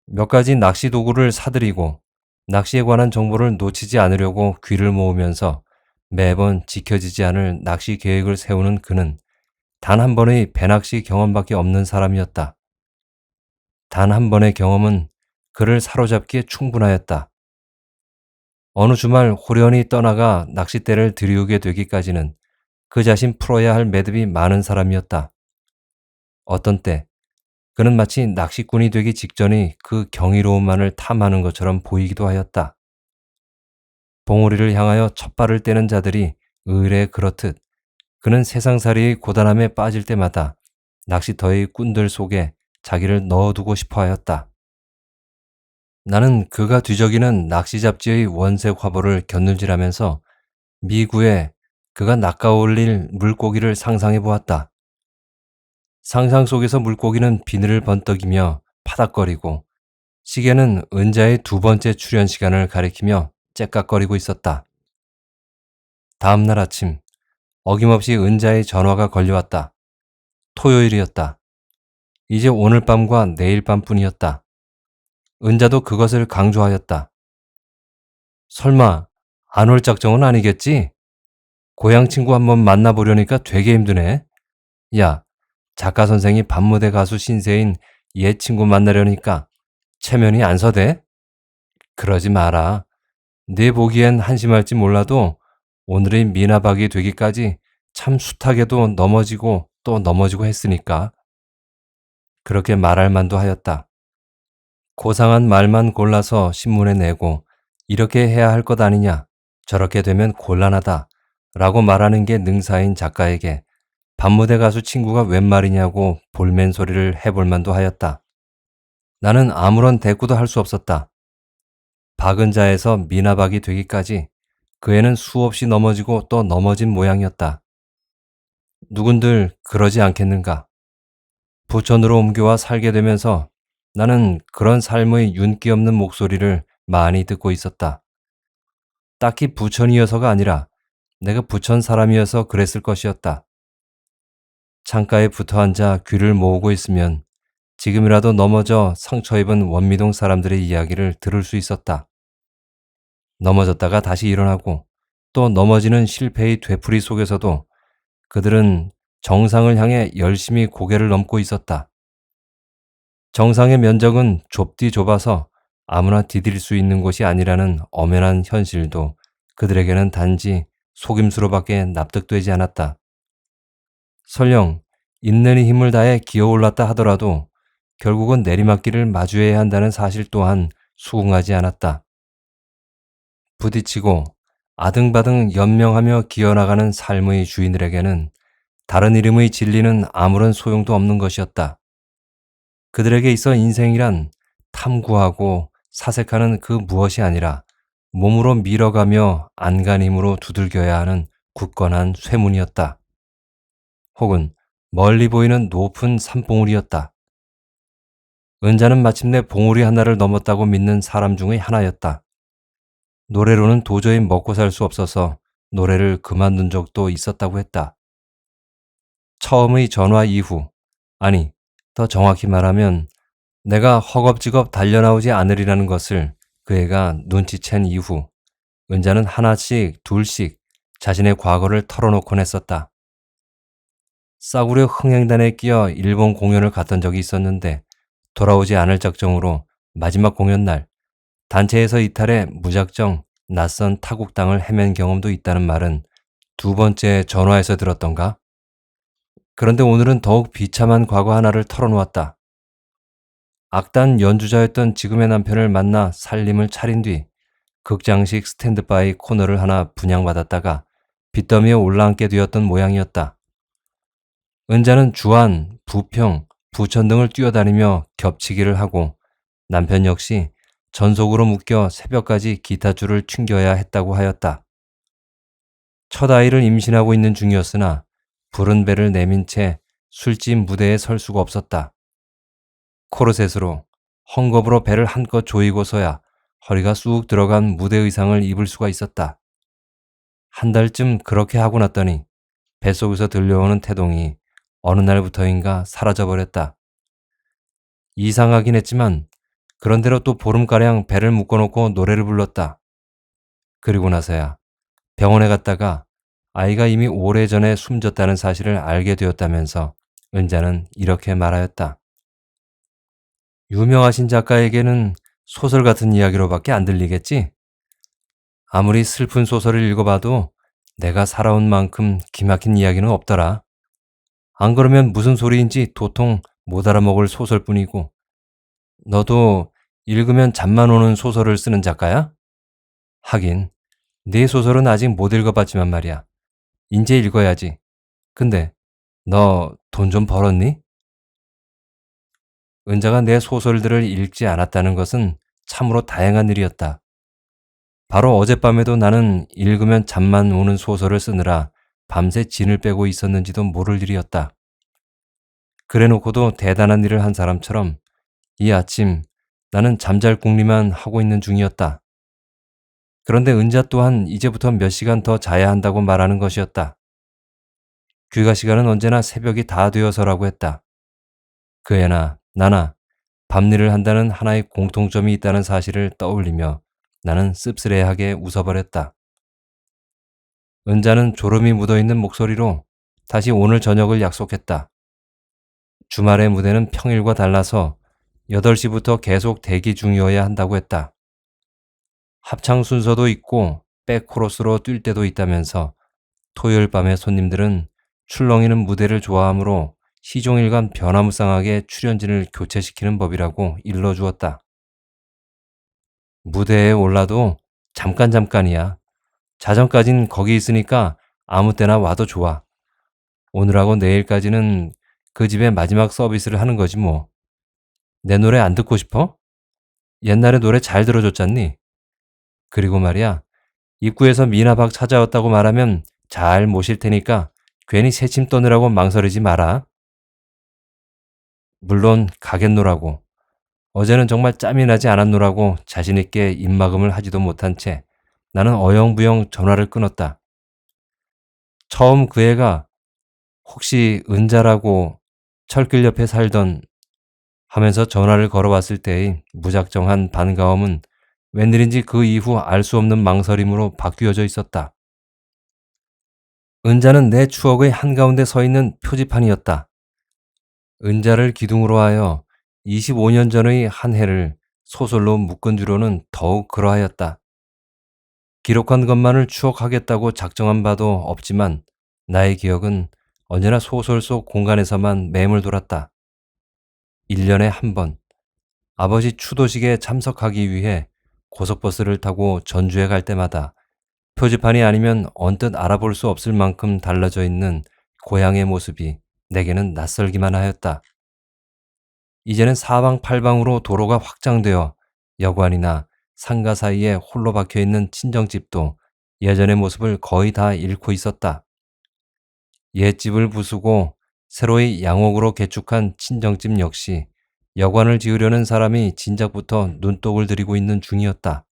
몇 가지 낚시 도구를 사들이고 낚시에 관한 정보를 놓치지 않으려고 귀를 모으면서 매번 지켜지지 않을 낚시 계획을 세우는 그는 단 한 번의 배낚시 경험밖에 없는 사람이었다. 단 한 번의 경험은 그를 사로잡기에 충분하였다. 어느 주말 호련히 떠나가 낚싯대를 들이우게 되기까지는 그 자신 풀어야 할 매듭이 많은 사람이었다. 어떤 때 그는 마치 낚시꾼이 되기 직전이 그 경이로움만을 탐하는 것처럼 보이기도 하였다. 봉우리를 향하여 첫발을 떼는 자들이 의례 그렇듯 그는 세상살이의 고단함에 빠질 때마다 낚시터의 꾼들 속에 자기를 넣어두고 싶어 하였다. 나는 그가 뒤적이는 낚시 잡지의 원색 화보를 곁눈질하면서 미구에 그가 낚아올릴 물고기를 상상해 보았다. 상상 속에서 물고기는 비늘을 번떡이며 파닥거리고 시계는 은자의 2번째 출연 시간을 가리키며 째깍거리고 있었다. 다음 날 아침 어김없이 은자의 전화가 걸려왔다. 토요일이었다. 이제 오늘 밤과 내일 밤뿐이었다. 은자도 그것을 강조하였다. 설마 안 올 작정은 아니겠지? 고향 친구 한번 만나보려니까 되게 힘드네. 야, 작가 선생이 밤무대 가수 신세인 옛 친구 만나려니까 체면이 안 서대? 그러지 마라. 네 보기엔 한심할지 몰라도 오늘의 미나박이 되기까지 참 숱하게도 넘어지고 또 넘어지고 했으니까. 그렇게 말할 만도 하였다. 고상한 말만 골라서 신문에 내고 이렇게 해야 할 것 아니냐, 저렇게 되면 곤란하다 라고 말하는 게 능사인 작가에게 밤무대 가수 친구가 웬 말이냐고 볼멘 소리를 해볼 만도 하였다. 나는 아무런 대꾸도 할 수 없었다. 박은 자에서 미나박이 되기까지 그 애는 수없이 넘어지고 또 넘어진 모양이었다. 누군들 그러지 않겠는가? 부천으로 옮겨와 살게 되면서 나는 그런 삶의 윤기 없는 목소리를 많이 듣고 있었다. 딱히 부천이어서가 아니라 내가 부천 사람이어서 그랬을 것이었다. 창가에 붙어 앉아 귀를 모으고 있으면 지금이라도 넘어져 상처 입은 원미동 사람들의 이야기를 들을 수 있었다. 넘어졌다가 다시 일어나고 또 넘어지는 실패의 되풀이 속에서도 그들은 정상을 향해 열심히 고개를 넘고 있었다. 정상의 면적은 좁디 좁아서 아무나 디딜 수 있는 곳이 아니라는 엄연한 현실도 그들에게는 단지 속임수로밖에 납득되지 않았다. 설령 있는 힘을 다해 기어올랐다 하더라도 결국은 내리막길을 마주해야 한다는 사실 또한 수긍하지 않았다. 부딪히고 아등바등 연명하며 기어나가는 삶의 주인들에게는 다른 이름의 진리는 아무런 소용도 없는 것이었다. 그들에게 있어 인생이란 탐구하고 사색하는 그 무엇이 아니라 몸으로 밀어가며 안간 힘으로 두들겨야 하는 굳건한 쇠문이었다. 혹은 멀리 보이는 높은 산봉우리였다. 은자는 마침내 봉우리 하나를 넘었다고 믿는 사람 중의 하나였다. 노래로는 도저히 먹고 살 수 없어서 노래를 그만둔 적도 있었다고 했다. 처음의 전화 이후, 아니, 더 정확히 말하면 내가 허겁지겁 달려나오지 않으리라는 것을 그 애가 눈치챈 이후 은자는 하나씩 둘씩 자신의 과거를 털어놓곤 했었다. 싸구려 흥행단에 끼어 일본 공연을 갔던 적이 있었는데 돌아오지 않을 작정으로 마지막 공연 날 단체에서 이탈해 무작정 낯선 타국 땅을 헤맨 경험도 있다는 말은 두 번째 전화에서 들었던가? 그런데 오늘은 더욱 비참한 과거 하나를 털어놓았다. 악단 연주자였던 지금의 남편을 만나 살림을 차린 뒤 극장식 스탠드바이 코너를 하나 분양받았다가 빚더미에 올라앉게 되었던 모양이었다. 은자는 주안, 부평, 부천 등을 뛰어다니며 겹치기를 하고 남편 역시 전속으로 묶여 새벽까지 기타줄을 튕겨야 했다고 하였다. 첫 아이를 임신하고 있는 중이었으나 부른 배를 내민 채 술집 무대에 설 수가 없었다. 코르셋으로 헝겊으로 배를 한껏 조이고서야 허리가 쑥 들어간 무대 의상을 입을 수가 있었다. 한 달쯤 그렇게 하고 났더니 뱃속에서 들려오는 태동이 어느 날부터인가 사라져버렸다. 이상하긴 했지만 그런대로 또 보름가량 배를 묶어놓고 노래를 불렀다. 그리고 나서야 병원에 갔다가 아이가 이미 오래전에 숨졌다는 사실을 알게 되었다면서 은자는 이렇게 말하였다. 유명하신 작가에게는 소설 같은 이야기로밖에 안 들리겠지? 아무리 슬픈 소설을 읽어봐도 내가 살아온 만큼 기막힌 이야기는 없더라. 안 그러면 무슨 소리인지 도통 못 알아먹을 소설뿐이고 너도 읽으면 잠만 오는 소설을 쓰는 작가야? 하긴 네 소설은 아직 못 읽어봤지만 말이야. 인제 읽어야지. 근데 너 돈 좀 벌었니? 은자가 내 소설들을 읽지 않았다는 것은 참으로 다행한 일이었다. 바로 어젯밤에도 나는 읽으면 잠만 오는 소설을 쓰느라 밤새 진을 빼고 있었는지도 모를 일이었다. 그래놓고도 대단한 일을 한 사람처럼 이 아침 나는 잠잘 궁리만 하고 있는 중이었다. 그런데 은자 또한 이제부터 몇 시간 더 자야 한다고 말하는 것이었다. 귀가 시간은 언제나 새벽이 다 되어서라고 했다. 그 애나 나나 밤일을 한다는 하나의 공통점이 있다는 사실을 떠올리며 나는 씁쓸해하게 웃어버렸다. 은자는 졸음이 묻어있는 목소리로 다시 오늘 저녁을 약속했다. 주말의 무대는 평일과 달라서 8시부터 계속 대기 중이어야 한다고 했다. 합창 순서도 있고 백코러스로 뛸 때도 있다면서 토요일 밤에 손님들은 출렁이는 무대를 좋아하므로 시종일관 변화무쌍하게 출연진을 교체시키는 법이라고 일러주었다. 무대에 올라도 잠깐이야. 자정까진 거기 있으니까 아무 때나 와도 좋아. 오늘하고 내일까지는 그 집의 마지막 서비스를 하는 거지 뭐. 내 노래 안 듣고 싶어? 옛날에 노래 잘 들어줬잖니? 그리고 말이야, 입구에서 미나박 찾아왔다고 말하면 잘 모실 테니까 괜히 새침 떠느라고 망설이지 마라. 물론 가겠노라고. 어제는 정말 짬이 나지 않았노라고 자신있게 입막음을 하지도 못한 채 나는 어영부영 전화를 끊었다. 처음 그 애가 혹시 은자라고 철길 옆에 살던 하면서 전화를 걸어왔을 때의 무작정한 반가움은 웬일인지 그 이후 알 수 없는 망설임으로 바뀌어져 있었다. 은자는 내 추억의 한가운데 서 있는 표지판이었다. 은자를 기둥으로 하여 25년 전의 한 해를 소설로 묶은 주로는 더욱 그러하였다. 기록한 것만을 추억하겠다고 작정한 바도 없지만 나의 기억은 언제나 소설 속 공간에서만 맴을 돌았다. 1년에 한 번 아버지 추도식에 참석하기 위해 고속버스를 타고 전주에 갈 때마다 표지판이 아니면 언뜻 알아볼 수 없을 만큼 달라져 있는 고향의 모습이 내게는 낯설기만 하였다. 이제는 사방팔방으로 도로가 확장되어 여관이나 상가 사이에 홀로 박혀있는 친정집도 예전의 모습을 거의 다 잃고 있었다. 옛집을 부수고 새로이 양옥으로 개축한 친정집 역시 여관을 지으려는 사람이 진작부터 눈독을 들이고 있는 중이었다.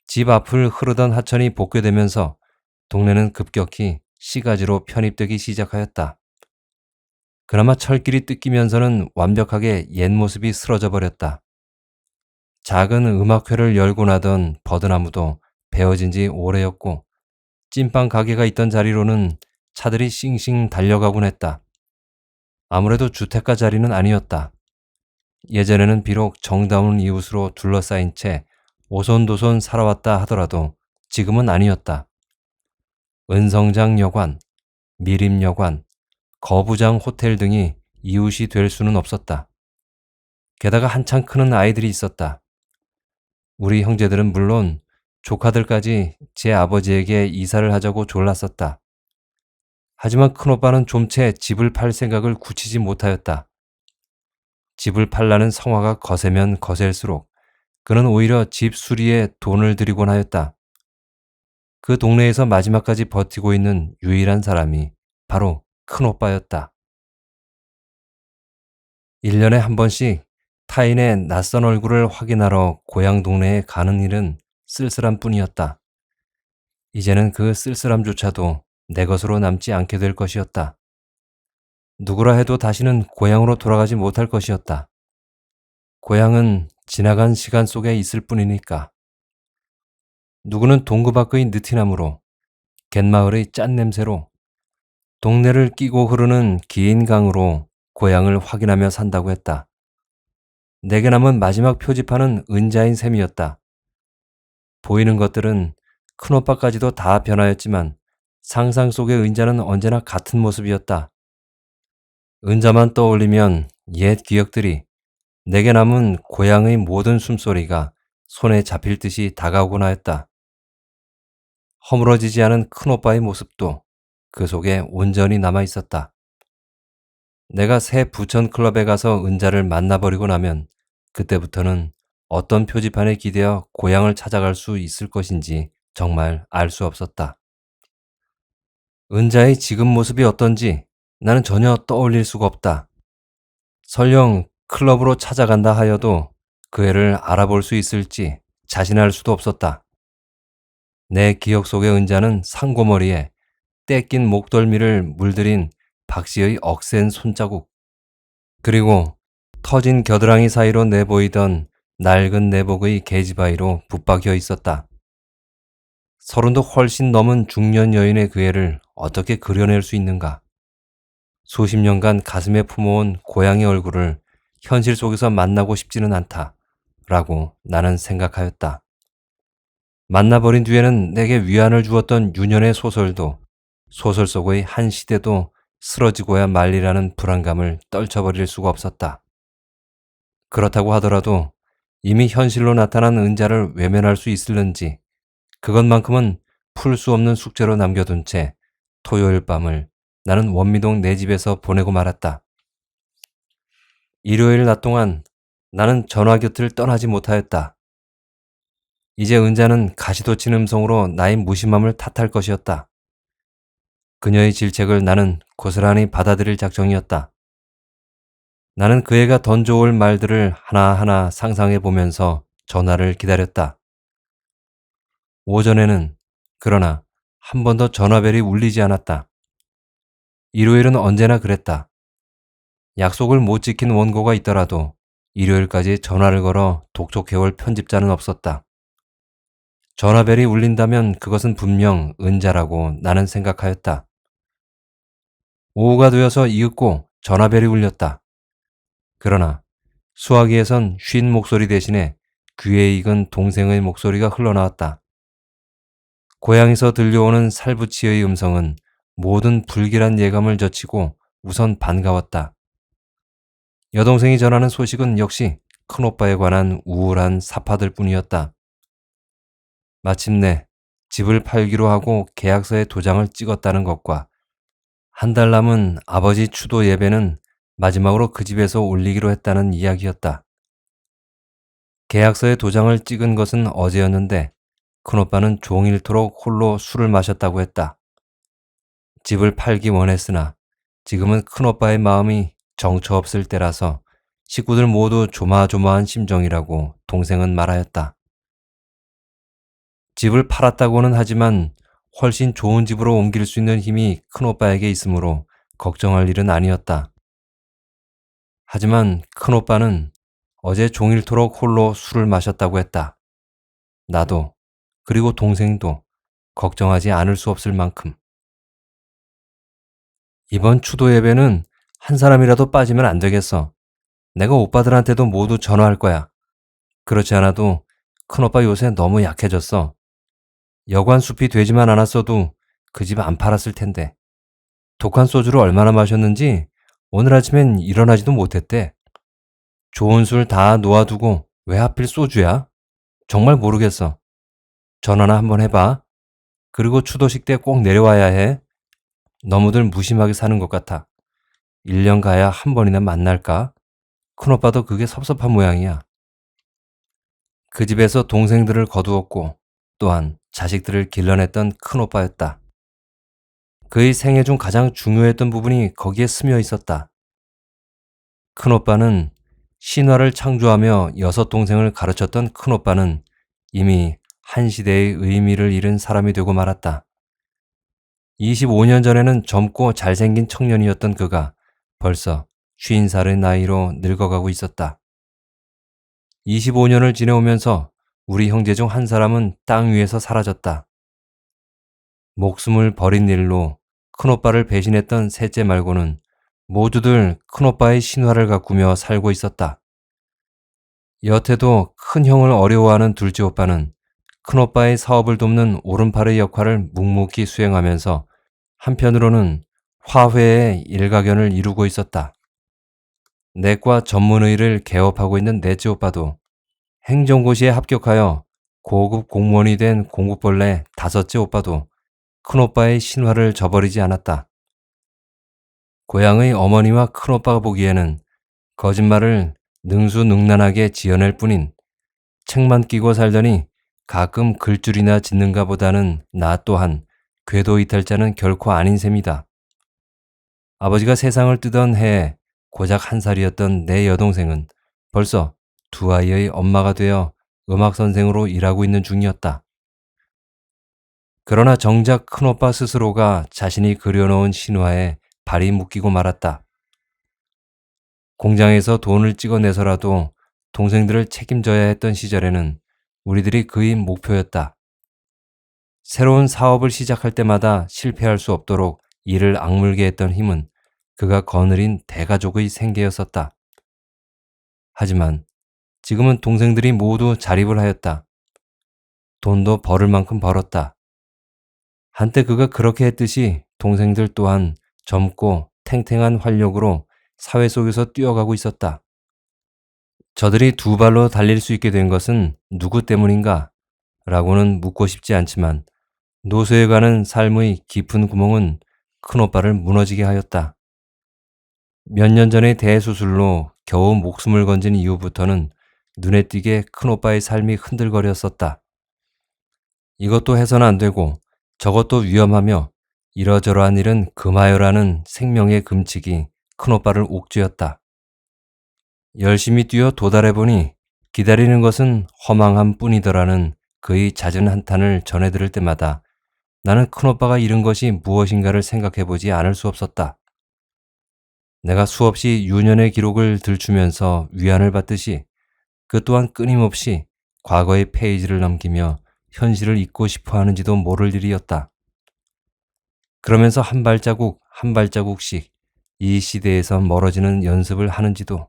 집 앞을 흐르던 하천이 복교되면서 동네는 급격히 시가지로 편입되기 시작하였다. 그나마 철길이 뜯기면서는 완벽하게 옛 모습이 쓰러져 버렸다. 작은 음악회를 열고 나던 버드나무도 베어진 지 오래였고 찐빵 가게가 있던 자리로는 차들이 싱싱 달려가곤 했다. 아무래도 주택가 자리는 아니었다. 예전에는 비록 정다운 이웃으로 둘러싸인 채 오손도손 살아왔다 하더라도 지금은 아니었다. 은성장 여관, 미림 여관, 거부장 호텔 등이 이웃이 될 수는 없었다. 게다가 한창 크는 아이들이 있었다. 우리 형제들은 물론 조카들까지 제 아버지에게 이사를 하자고 졸랐었다. 하지만 큰오빠는 좀채 집을 팔 생각을 굳히지 못하였다. 집을 팔라는 성화가 거세면 거셀수록 그는 오히려 집 수리에 돈을 들이곤 하였다. 그 동네에서 마지막까지 버티고 있는 유일한 사람이 바로 큰오빠였다. 1년에 한 번씩 타인의 낯선 얼굴을 확인하러 고향 동네에 가는 일은 쓸쓸함 뿐이었다. 이제는 그 쓸쓸함조차도 내 것으로 남지 않게 될 것이었다. 누구라 해도 다시는 고향으로 돌아가지 못할 것이었다. 고향은 지나간 시간 속에 있을 뿐이니까. 누구는 동구 밖의 느티나무로, 갯마을의 짠 냄새로, 동네를 끼고 흐르는 긴 강으로 고향을 확인하며 산다고 했다. 내게 남은 마지막 표지판은 은자인 셈이었다. 보이는 것들은 큰오빠까지도 다 변하였지만 상상 속의 은자는 언제나 같은 모습이었다. 은자만 떠올리면 옛 기억들이, 내게 남은 고향의 모든 숨소리가 손에 잡힐 듯이 다가오곤 하였다. 허물어지지 않은 큰오빠의 모습도 그 속에 온전히 남아 있었다. 내가 새 부천클럽에 가서 은자를 만나버리고 나면 그때부터는 어떤 표지판에 기대어 고향을 찾아갈 수 있을 것인지 정말 알 수 없었다. 은자의 지금 모습이 어떤지 나는 전혀 떠올릴 수가 없다. 설령 클럽으로 찾아간다 하여도 그 애를 알아볼 수 있을지 자신할 수도 없었다. 내 기억 속의 은자는 상고머리에 떼낀 목덜미를 물들인 박씨의 억센 손자국, 그리고 터진 겨드랑이 사이로 내보이던 낡은 내복의 계지바위로 붙박여 있었다. 30도 훨씬 넘은 중년 여인의 그 애를 어떻게 그려낼 수 있는가? 수십 년간 가슴에 품어온 고향의 얼굴을 현실 속에서 만나고 싶지는 않다. 라고 나는 생각하였다. 만나버린 뒤에는 내게 위안을 주었던 유년의 소설도, 소설 속의 한 시대도 쓰러지고야 말리라는 불안감을 떨쳐버릴 수가 없었다. 그렇다고 하더라도 이미 현실로 나타난 은자를 외면할 수 있을는지 그것만큼은 풀 수 없는 숙제로 남겨둔 채 토요일 밤을 나는 원미동 내 집에서 보내고 말았다. 일요일 낮 동안 나는 전화 곁을 떠나지 못하였다. 이제 은자는 가시돋친 음성으로 나의 무심함을 탓할 것이었다. 그녀의 질책을 나는 고스란히 받아들일 작정이었다. 나는 그 애가 던져올 말들을 하나하나 상상해 보면서 전화를 기다렸다. 오전에는 그러나 한 번도 전화벨이 울리지 않았다. 일요일은 언제나 그랬다. 약속을 못 지킨 원고가 있더라도 일요일까지 전화를 걸어 독촉해올 편집자는 없었다. 전화벨이 울린다면 그것은 분명 은자라고 나는 생각하였다. 오후가 되어서 이윽고 전화벨이 울렸다. 그러나 수화기에선 쉰 목소리 대신에 귀에 익은 동생의 목소리가 흘러나왔다. 고향에서 들려오는 살부치의 음성은 모든 불길한 예감을 젖히고 우선 반가웠다. 여동생이 전하는 소식은 역시 큰오빠에 관한 우울한 사파들 뿐이었다. 마침내 집을 팔기로 하고 계약서에 도장을 찍었다는 것과 한 달 남은 아버지 추도 예배는 마지막으로 그 집에서 올리기로 했다는 이야기였다. 계약서에 도장을 찍은 것은 어제였는데 큰오빠는 종일토록 홀로 술을 마셨다고 했다. 집을 팔기 원했으나 지금은 큰오빠의 마음이 정처 없을 때라서 식구들 모두 조마조마한 심정이라고 동생은 말하였다. 집을 팔았다고는 하지만 훨씬 좋은 집으로 옮길 수 있는 힘이 큰오빠에게 있으므로 걱정할 일은 아니었다. 하지만 큰오빠는 어제 종일토록 홀로 술을 마셨다고 했다. 나도, 그리고 동생도 걱정하지 않을 수 없을 만큼. 이번 추도 예배는 한 사람이라도 빠지면 안 되겠어. 내가 오빠들한테도 모두 전화할 거야. 그렇지 않아도 큰오빠 요새 너무 약해졌어. 여관 숲이 되지만 않았어도 그 집 안 팔았을 텐데. 독한 소주를 얼마나 마셨는지 오늘 아침엔 일어나지도 못했대. 좋은 술 다 놓아두고 왜 하필 소주야? 정말 모르겠어. 전화나 한번 해봐. 그리고 추도식 때 꼭 내려와야 해. 너무들 무심하게 사는 것 같아. 1년 가야 한 번이나 만날까? 큰오빠도 그게 섭섭한 모양이야. 그 집에서 동생들을 거두었고 또한 자식들을 길러냈던 큰오빠였다. 그의 생애 중 가장 중요했던 부분이 거기에 스며 있었다. 큰오빠는 신화를 창조하며 6동생을 가르쳤던 큰오빠는 이미 한 시대의 의미를 잃은 사람이 되고 말았다. 25년 전에는 젊고 잘생긴 청년이었던 그가 벌써 50살의 나이로 늙어가고 있었다. 25년을 지내오면서 우리 형제 중 한 사람은 땅 위에서 사라졌다. 목숨을 버린 일로 큰오빠를 배신했던 셋째 말고는 모두들 큰오빠의 신화를 가꾸며 살고 있었다. 여태도 큰형을 어려워하는 둘째 오빠는 큰오빠의 사업을 돕는 오른팔의 역할을 묵묵히 수행하면서 한편으로는 화훼의 일가견을 이루고 있었다. 내과 전문의를 개업하고 있는 넷째 오빠도 행정고시에 합격하여 고급 공무원이 된 공부벌레 다섯째 오빠도 큰오빠의 신화를 저버리지 않았다. 고향의 어머니와 큰오빠가 보기에는 거짓말을 능수능란하게 지어낼 뿐인 책만 끼고 살더니 가끔 글줄이나 짓는가 보다는 나 또한 궤도 이탈자는 결코 아닌 셈이다. 아버지가 세상을 뜨던 해에 고작 1살이었던 내 여동생은 벌써 2아이의 엄마가 되어 음악선생으로 일하고 있는 중이었다. 그러나 정작 큰오빠 스스로가 자신이 그려놓은 신화에 발이 묶이고 말았다. 공장에서 돈을 찍어내서라도 동생들을 책임져야 했던 시절에는 우리들이 그의 목표였다. 새로운 사업을 시작할 때마다 실패할 수 없도록 이를 악물게 했던 힘은 그가 거느린 대가족의 생계였었다. 하지만 지금은 동생들이 모두 자립을 하였다. 돈도 벌을 만큼 벌었다. 한때 그가 그렇게 했듯이 동생들 또한 젊고 탱탱한 활력으로 사회 속에서 뛰어가고 있었다. 저들이 2발로 달릴 수 있게 된 것은 누구 때문인가? 라고는 묻고 싶지 않지만 노쇠해 가는 삶의 깊은 구멍은 큰오빠를 무너지게 하였다. 몇 년 전의 대수술로 겨우 목숨을 건진 이후부터는 눈에 띄게 큰오빠의 삶이 흔들거렸었다. 이것도 해서는 안 되고 저것도 위험하며 이러저러한 일은 금하여라는 생명의 금칙이 큰오빠를 옥죄었다. 열심히 뛰어 도달해보니 기다리는 것은 허망함 뿐이더라는 그의 잦은 한탄을 전해 들을 때마다 나는 큰오빠가 잃은 것이 무엇인가를 생각해보지 않을 수 없었다. 내가 수없이 유년의 기록을 들추면서 위안을 받듯이 그 또한 끊임없이 과거의 페이지를 넘기며 현실을 잊고 싶어 하는지도 모를 일이었다. 그러면서 한 발자국 한 발자국씩 이 시대에서 멀어지는 연습을 하는지도.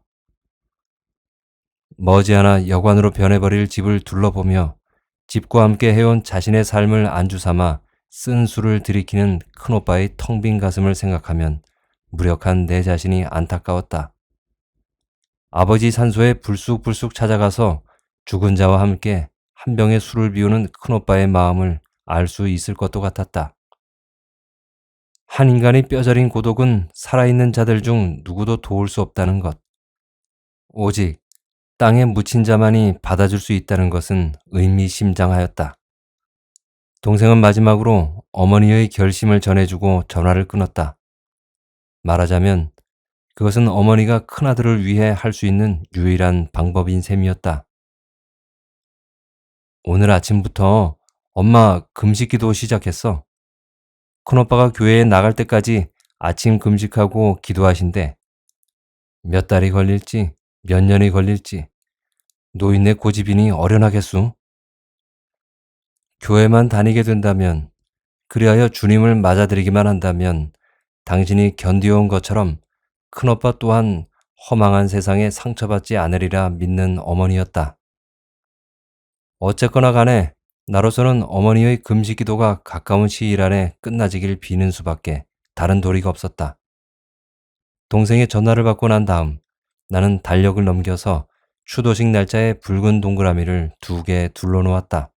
머지않아 여관으로 변해버릴 집을 둘러보며 집과 함께 해온 자신의 삶을 안주 삼아 쓴 술을 들이키는 큰오빠의 텅 빈 가슴을 생각하면 무력한 내 자신이 안타까웠다. 아버지 산소에 불쑥불쑥 찾아가서 죽은 자와 함께 한 병의 술을 비우는 큰오빠의 마음을 알 수 있을 것도 같았다. 한 인간의 뼈저린 고독은 살아있는 자들 중 누구도 도울 수 없다는 것. 오직 땅에 묻힌 자만이 받아줄 수 있다는 것은 의미심장하였다. 동생은 마지막으로 어머니의 결심을 전해주고 전화를 끊었다. 말하자면 그것은 어머니가 큰아들을 위해 할 수 있는 유일한 방법인 셈이었다. 오늘 아침부터 엄마 금식기도 시작했어. 큰오빠가 교회에 나갈 때까지 아침 금식하고 기도하신대. 몇 달이 걸릴지, 몇 년이 걸릴지, 노인네 고집이니 어련하겠수. 교회만 다니게 된다면, 그리하여 주님을 맞아들이기만 한다면 당신이 견디어온 것처럼 큰오빠 또한 허망한 세상에 상처받지 않으리라 믿는 어머니였다. 어쨌거나 간에 나로서는 어머니의 금식기도가 가까운 시일 안에 끝나지길 비는 수밖에 다른 도리가 없었다. 동생의 전화를 받고 난 다음 나는 달력을 넘겨서 추도식 날짜에 붉은 동그라미를 2개 둘러놓았다.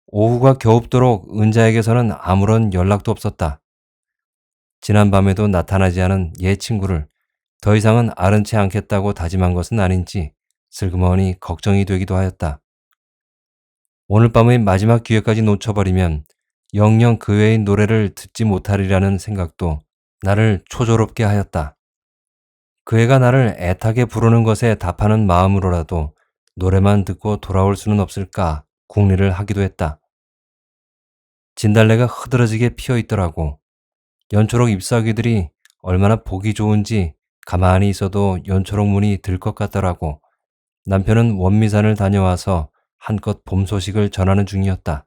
오후가 겨웁도록 은자에게서는 아무런 연락도 없었다. 지난밤에도 나타나지 않은 옛 친구를 더 이상은 아른 채 않겠다고 다짐한 것은 아닌지 슬그머니 걱정이 되기도 하였다. 오늘 밤의 마지막 기회까지 놓쳐버리면 영영 그 외의 노래를 듣지 못하리라는 생각도 나를 초조롭게 하였다. 그 애가 나를 애타게 부르는 것에 답하는 마음으로라도 노래만 듣고 돌아올 수는 없을까 궁리를 하기도 했다. 진달래가 흐드러지게 피어 있더라고. 연초록 잎사귀들이 얼마나 보기 좋은지 가만히 있어도 연초록 문이 들 것 같더라고. 남편은 원미산을 다녀와서 한껏 봄 소식을 전하는 중이었다.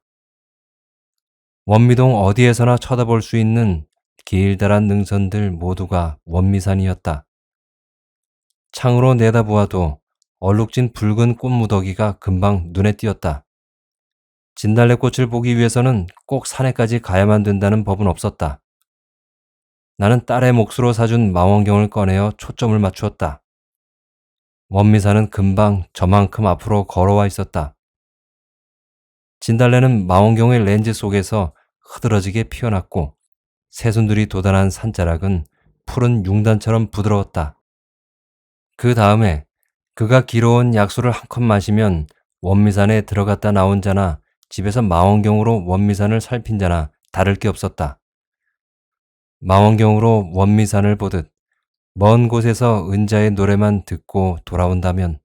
원미동 어디에서나 쳐다볼 수 있는 길다란 능선들 모두가 원미산이었다. 창으로 내다보아도 얼룩진 붉은 꽃무더기가 금방 눈에 띄었다. 진달래꽃을 보기 위해서는 꼭 산에까지 가야만 된다는 법은 없었다. 나는 딸의 몫으로 사준 망원경을 꺼내어 초점을 맞추었다. 원미산은 금방 저만큼 앞으로 걸어와 있었다. 진달래는 망원경의 렌즈 속에서 흐드러지게 피어났고 새순들이 돋아난 산자락은 푸른 융단처럼 부드러웠다. 그 다음에 그가 길어온 약수를 한 컵 마시면 원미산에 들어갔다 나온 자나 집에서 망원경으로 원미산을 살핀 자나 다를 게 없었다. 망원경으로 원미산을 보듯 먼 곳에서 은자의 노래만 듣고 돌아온다면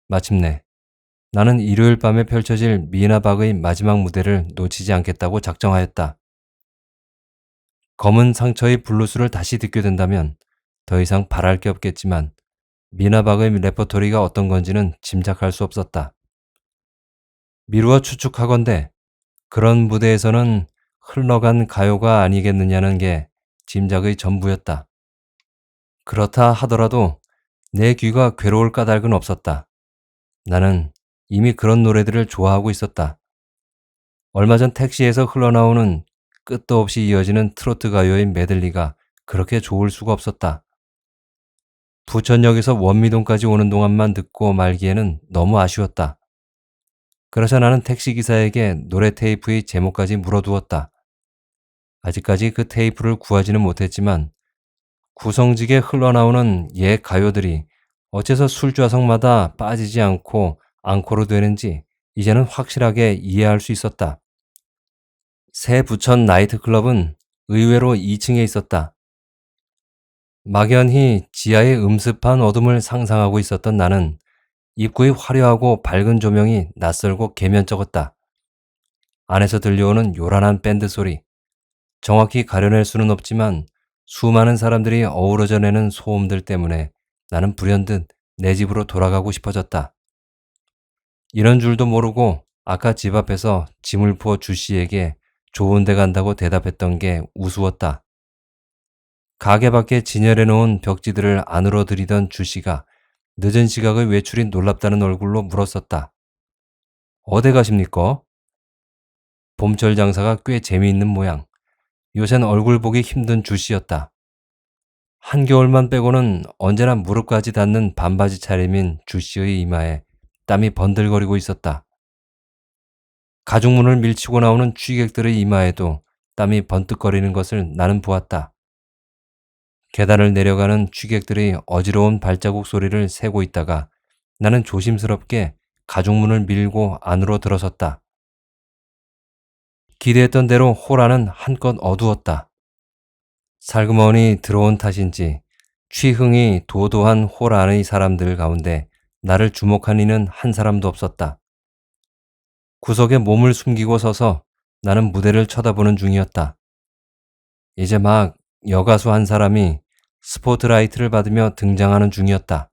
마침내 나는 일요일 밤에 펼쳐질 미나박의 마지막 무대를 놓치지 않겠다고 작정하였다. 검은 상처의 블루스를 다시 듣게 된다면 더 이상 바랄 게 없겠지만 미나박의 레퍼토리가 어떤 건지는 짐작할 수 없었다. 미루어 추측하건대 그런 무대에서는 흘러간 가요가 아니겠느냐는 게 짐작의 전부였다. 그렇다 하더라도 내 귀가 괴로울 까닭은 없었다. 나는 이미 그런 노래들을 좋아하고 있었다. 얼마 전 택시에서 흘러나오는 끝도 없이 이어지는 트로트 가요의 메들리가 그렇게 좋을 수가 없었다. 부천역에서 원미동까지 오는 동안만 듣고 말기에는 너무 아쉬웠다. 그래서 나는 택시기사에게 노래 테이프의 제목까지 물어두었다. 아직까지 그 테이프를 구하지는 못했지만 구성지게 흘러나오는 옛 가요들이 어째서 술좌석마다 빠지지 않고 앙코르 되는지 이제는 확실하게 이해할 수 있었다. 새 부천 나이트클럽은 의외로 2층에 있었다. 막연히 지하의 음습한 어둠을 상상하고 있었던 나는 입구의 화려하고 밝은 조명이 낯설고 계면쩍었다. 안에서 들려오는 요란한 밴드 소리, 정확히 가려낼 수는 없지만 수많은 사람들이 어우러져 내는 소음들 때문에 나는 불현듯 내 집으로 돌아가고 싶어졌다. 이런 줄도 모르고 아까 집 앞에서 짐을 부어 주씨에게 좋은 데 간다고 대답했던 게 우스웠다. 가게 밖에 진열해 놓은 벽지들을 안으로 들이던 주씨가 늦은 시각의 외출이 놀랍다는 얼굴로 물었었다. 어디 가십니까? 봄철 장사가 꽤 재미있는 모양. 요샌 얼굴 보기 힘든 주씨였다. 한겨울만 빼고는 언제나 무릎까지 닿는 반바지 차림인 주씨의 이마에 땀이 번들거리고 있었다. 가죽문을 밀치고 나오는 취객들의 이마에도 땀이 번뜩거리는 것을 나는 보았다. 계단을 내려가는 취객들의 어지러운 발자국 소리를 세고 있다가 나는 조심스럽게 가죽문을 밀고 안으로 들어섰다. 기대했던 대로 홀 안은 한껏 어두웠다. 살그머니 들어온 탓인지 취흥이 도도한 홀 안의 사람들 가운데 나를 주목한 이는 한 사람도 없었다. 구석에 몸을 숨기고 서서 나는 무대를 쳐다보는 중이었다. 이제 막 여가수 한 사람이 스포트라이트를 받으며 등장하는 중이었다.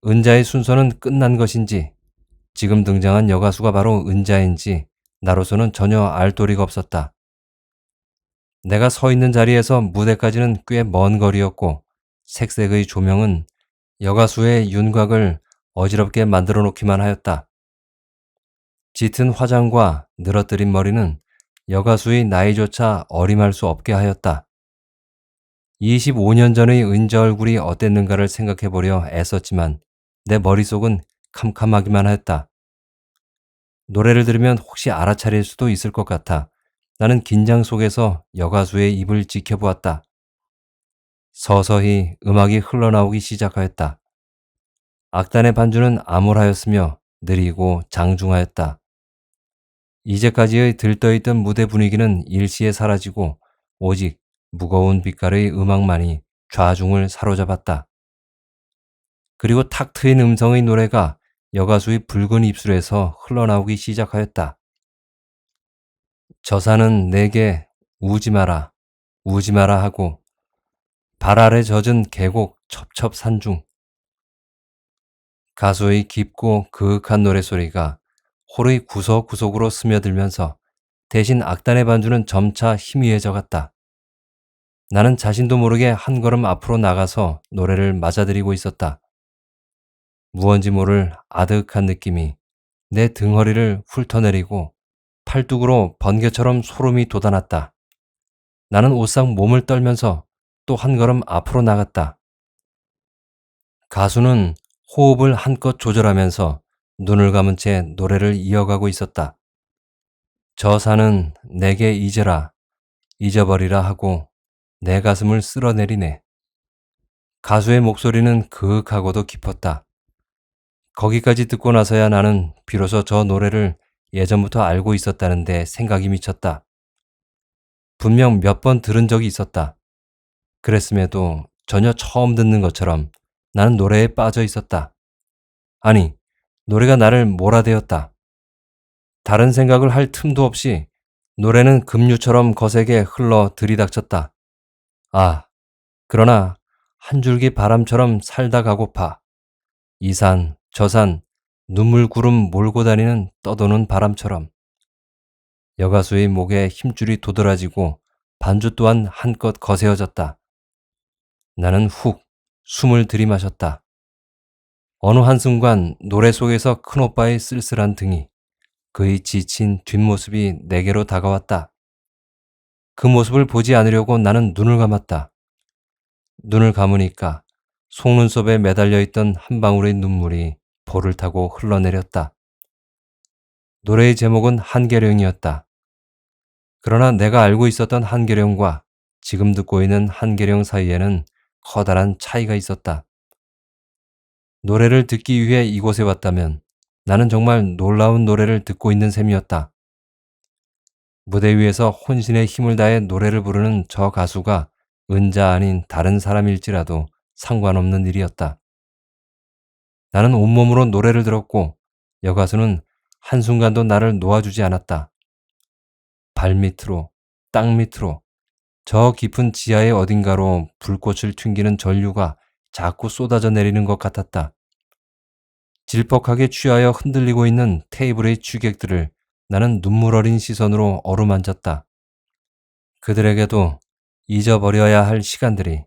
은자의 순서는 끝난 것인지 지금 등장한 여가수가 바로 은자인지 나로서는 전혀 알 도리가 없었다. 내가 서 있는 자리에서 무대까지는 꽤 먼 거리였고 색색의 조명은 여가수의 윤곽을 어지럽게 만들어 놓기만 하였다. 짙은 화장과 늘어뜨린 머리는 여가수의 나이조차 어림할 수 없게 하였다. 25년 전의 은자 얼굴이 어땠는가를 생각해보려 애썼지만 내 머릿속은 캄캄하기만 하였다. 노래를 들으면 혹시 알아차릴 수도 있을 것 같아 나는 긴장 속에서 여가수의 입을 지켜보았다. 서서히 음악이 흘러나오기 시작하였다. 악단의 반주는 암울하였으며 느리고 장중하였다. 이제까지의 들떠있던 무대 분위기는 일시에 사라지고 오직 무거운 빛깔의 음악만이 좌중을 사로잡았다. 그리고 탁 트인 음성의 노래가 여가수의 붉은 입술에서 흘러나오기 시작하였다. 저산은 내게 우지 마라, 우지 마라 하고 발 아래 젖은 계곡 첩첩산중. 가수의 깊고 그윽한 노래소리가 홀의 구석구석으로 스며들면서 대신 악단의 반주는 점차 희미해져 갔다. 나는 자신도 모르게 한 걸음 앞으로 나가서 노래를 맞아들이고 있었다. 무언지 모를 아득한 느낌이 내 등허리를 훑어내리고 팔뚝으로 번개처럼 소름이 돋아났다. 나는 오싹 몸을 떨면서 또 한 걸음 앞으로 나갔다. 가수는 호흡을 한껏 조절하면서 눈을 감은 채 노래를 이어가고 있었다. 저 산은 내게 잊어라, 잊어버리라 하고 내 가슴을 쓸어내리네. 가수의 목소리는 그윽하고도 깊었다. 거기까지 듣고 나서야 나는 비로소 저 노래를 예전부터 알고 있었다는데 생각이 미쳤다. 분명 몇 번 들은 적이 있었다. 그랬음에도 전혀 처음 듣는 것처럼 나는 노래에 빠져 있었다. 아니, 노래가 나를 몰아대었다. 다른 생각을 할 틈도 없이 노래는 급류처럼 거세게 흘러 들이닥쳤다. 아, 그러나 한 줄기 바람처럼 살다 가고파. 이 산, 저 산, 눈물 구름 몰고 다니는 떠도는 바람처럼. 여가수의 목에 힘줄이 도드라지고 반주 또한 한껏 거세어졌다. 나는 훅 숨을 들이마셨다. 어느 한순간 노래 속에서 큰오빠의 쓸쓸한 등이 그의 지친 뒷모습이 내게로 다가왔다. 그 모습을 보지 않으려고 나는 눈을 감았다. 눈을 감으니까 속눈썹에 매달려 있던 한 방울의 눈물이 볼을 타고 흘러내렸다. 노래의 제목은 한계령이었다. 그러나 내가 알고 있었던 한계령과 지금 듣고 있는 한계령 사이에는 커다란 차이가 있었다. 노래를 듣기 위해 이곳에 왔다면 나는 정말 놀라운 노래를 듣고 있는 셈이었다. 무대 위에서 혼신의 힘을 다해 노래를 부르는 저 가수가 은자 아닌 다른 사람일지라도 상관없는 일이었다. 나는 온몸으로 노래를 들었고 여가수는 한순간도 나를 놓아주지 않았다. 발밑으로, 땅 밑으로, 저 깊은 지하의 어딘가로 불꽃을 튕기는 전류가 자꾸 쏟아져 내리는 것 같았다. 질퍽하게 취하여 흔들리고 있는 테이블의 취객들을 나는 눈물 어린 시선으로 어루만졌다. 그들에게도 잊어버려야 할 시간들이,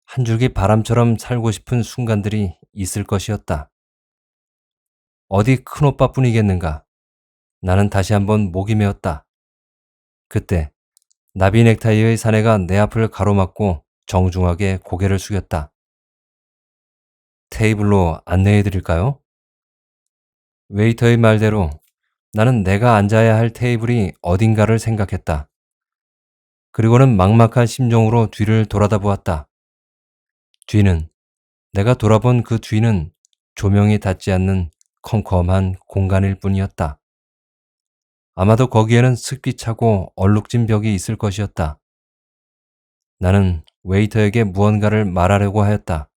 한 줄기 바람처럼 살고 싶은 순간들이 있을 것이었다. 어디 큰오빠뿐이겠는가. 나는 다시 한번 목이 메었다. 그때 나비 넥타이의 사내가 내 앞을 가로막고 정중하게 고개를 숙였다. 테이블로 안내해 드릴까요? 웨이터의 말대로 나는 내가 앉아야 할 테이블이 어딘가를 생각했다. 그리고는 막막한 심정으로 뒤를 돌아다 보았다. 뒤는, 내가 돌아본 그 뒤는 조명이 닿지 않는 컴컴한 공간일 뿐이었다. 아마도 거기에는 습기 차고 얼룩진 벽이 있을 것이었다. 나는 웨이터에게 무언가를 말하려고 하였다.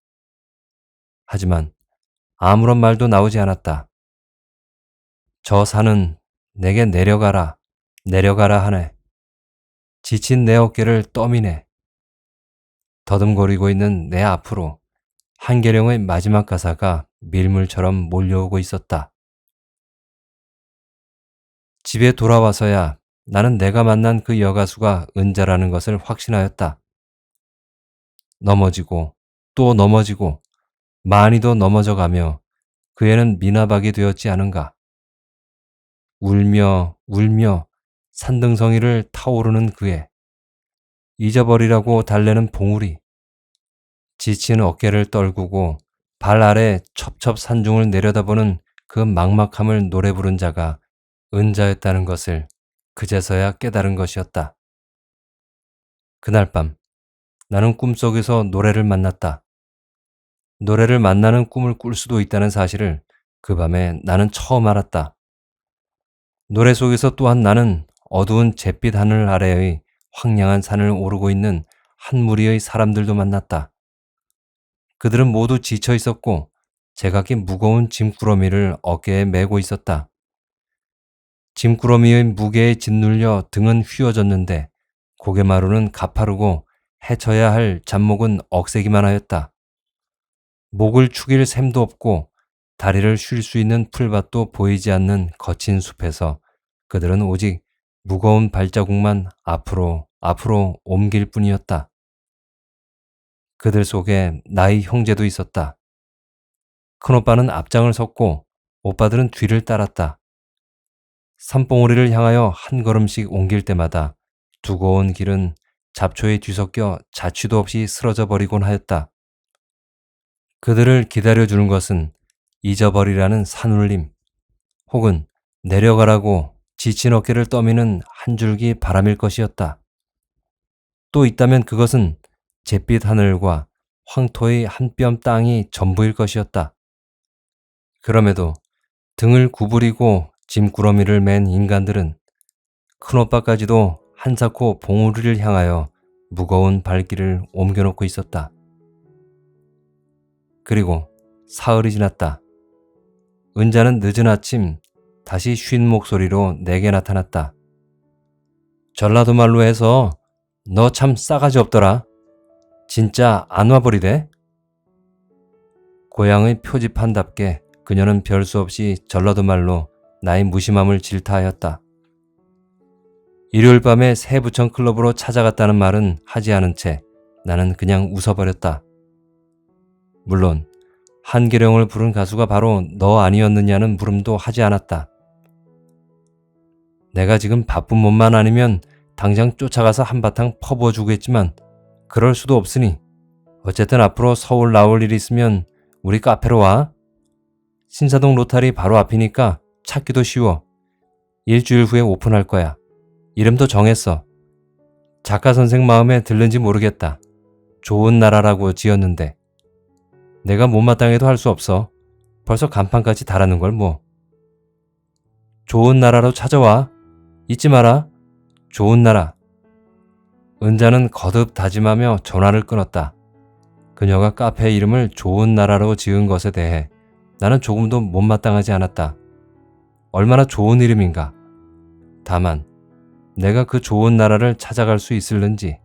하지만 아무런 말도 나오지 않았다. 저 산은 내게 내려가라, 내려가라 하네. 지친 내 어깨를 떠미네. 더듬거리고 있는 내 앞으로 한계령의 마지막 가사가 밀물처럼 몰려오고 있었다. 집에 돌아와서야 나는 내가 만난 그 여가수가 은자라는 것을 확신하였다. 넘어지고 또 넘어지고 많이도 넘어져 가며 그 애는 미나박이 되었지 않은가. 울며 울며 산등성이를 타오르는 그 애. 잊어버리라고 달래는 봉우리. 지친 어깨를 떨구고 발 아래 첩첩 산중을 내려다보는 그 막막함을 노래 부른 자가 은자였다는 것을 그제서야 깨달은 것이었다. 그날 밤 나는 꿈속에서 노래를 만났다. 노래를 만나는 꿈을 꿀 수도 있다는 사실을 그 밤에 나는 처음 알았다. 노래 속에서 또한 나는 어두운 잿빛 하늘 아래의 황량한 산을 오르고 있는 한 무리의 사람들도 만났다. 그들은 모두 지쳐 있었고 제각기 무거운 짐꾸러미를 어깨에 메고 있었다. 짐꾸러미의 무게에 짓눌려 등은 휘어졌는데 고개마루는 가파르고 헤쳐야 할 잡목은 억세기만 하였다. 목을 축일 샘도 없고 다리를 쉴 수 있는 풀밭도 보이지 않는 거친 숲에서 그들은 오직 무거운 발자국만 앞으로 옮길 뿐이었다. 그들 속에 나의 형제도 있었다. 큰오빠는 앞장을 섰고 오빠들은 뒤를 따랐다. 산봉우리를 향하여 한 걸음씩 옮길 때마다 두고 온 길은 잡초에 뒤섞여 자취도 없이 쓰러져 버리곤 하였다. 그들을 기다려주는 것은 잊어버리라는 산울림 혹은 내려가라고 지친 어깨를 떠미는 한 줄기 바람일 것이었다. 또 있다면 그것은 잿빛 하늘과 황토의 한 뼘 땅이 전부일 것이었다. 그럼에도 등을 구부리고 짐꾸러미를 맨 인간들은 큰오빠까지도 한사코 봉우리를 향하여 무거운 발길을 옮겨놓고 있었다. 그리고 사흘이 지났다. 은자는 늦은 아침 다시 쉰 목소리로 내게 나타났다. 전라도 말로 해서 너 참 싸가지 없더라. 진짜 안 와버리대? 고향의 표지판답게 그녀는 별 수 없이 전라도 말로 나의 무심함을 질타하였다. 일요일 밤에 새부천 클럽으로 찾아갔다는 말은 하지 않은 채 나는 그냥 웃어버렸다. 물론 한계령을 부른 가수가 바로 너 아니었느냐는 물음도 하지 않았다. 내가 지금 바쁜 몸만 아니면 당장 쫓아가서 한바탕 퍼부어 주겠지만 그럴 수도 없으니 어쨌든 앞으로 서울 나올 일 있으면 우리 카페로 와. 신사동 로타리 바로 앞이니까 찾기도 쉬워. 일주일 후에 오픈할 거야. 이름도 정했어. 작가 선생 마음에 들는지 모르겠다. 좋은 나라라고 지었는데 내가 못마땅해도 할 수 없어. 벌써 간판까지 달아는 걸 뭐. 좋은 나라로 찾아와. 잊지 마라. 좋은 나라. 은자는 거듭 다짐하며 전화를 끊었다. 그녀가 카페 이름을 좋은 나라로 지은 것에 대해 나는 조금도 못마땅하지 않았다. 얼마나 좋은 이름인가. 다만 내가 그 좋은 나라를 찾아갈 수 있을는지,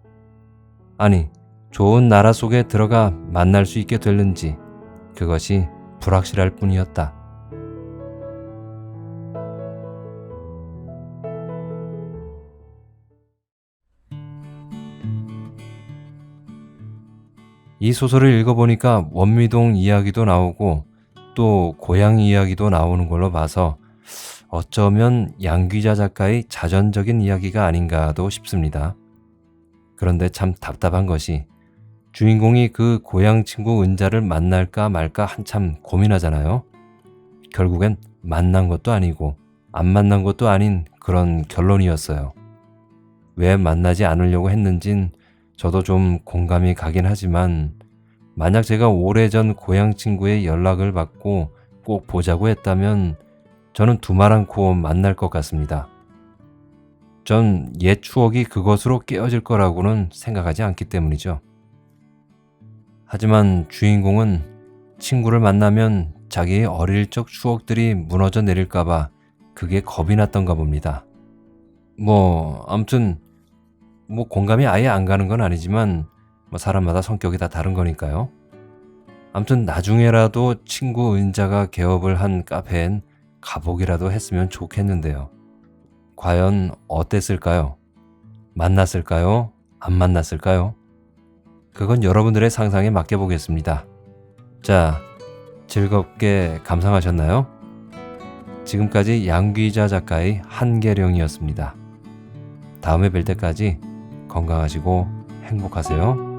아니 좋은 나라 속에 들어가 만날 수 있게 될는지 그것이 불확실할 뿐이었다. 이 소설을 읽어보니까 원미동 이야기도 나오고 또 고향 이야기도 나오는 걸로 봐서 어쩌면 양귀자 작가의 자전적인 이야기가 아닌가도 싶습니다. 그런데 참 답답한 것이 주인공이 그 고향 친구 은자를 만날까 말까 한참 고민하잖아요. 결국엔 만난 것도 아니고 안 만난 것도 아닌 그런 결론이었어요. 왜 만나지 않으려고 했는진 저도 좀 공감이 가긴 하지만 만약 제가 오래전 고향 친구의 연락을 받고 꼭 보자고 했다면 저는 두말 않고 만날 것 같습니다. 전 옛 추억이 그것으로 깨어질 거라고는 생각하지 않기 때문이죠. 하지만 주인공은 친구를 만나면 자기의 어릴 적 추억들이 무너져 내릴까봐 그게 겁이 났던가 봅니다. 아무튼 공감이 아예 안 가는 건 아니지만 사람마다 성격이 다 다른 거니까요. 아무튼 나중에라도 친구 은자가 개업을 한 카페엔 가보기라도 했으면 좋겠는데요. 과연 어땠을까요? 만났을까요? 안 만났을까요? 그건 여러분들의 상상에 맡겨보겠습니다. 자, 즐겁게 감상하셨나요? 지금까지 양귀자 작가의 한계령이었습니다. 다음에 뵐 때까지 건강하시고 행복하세요.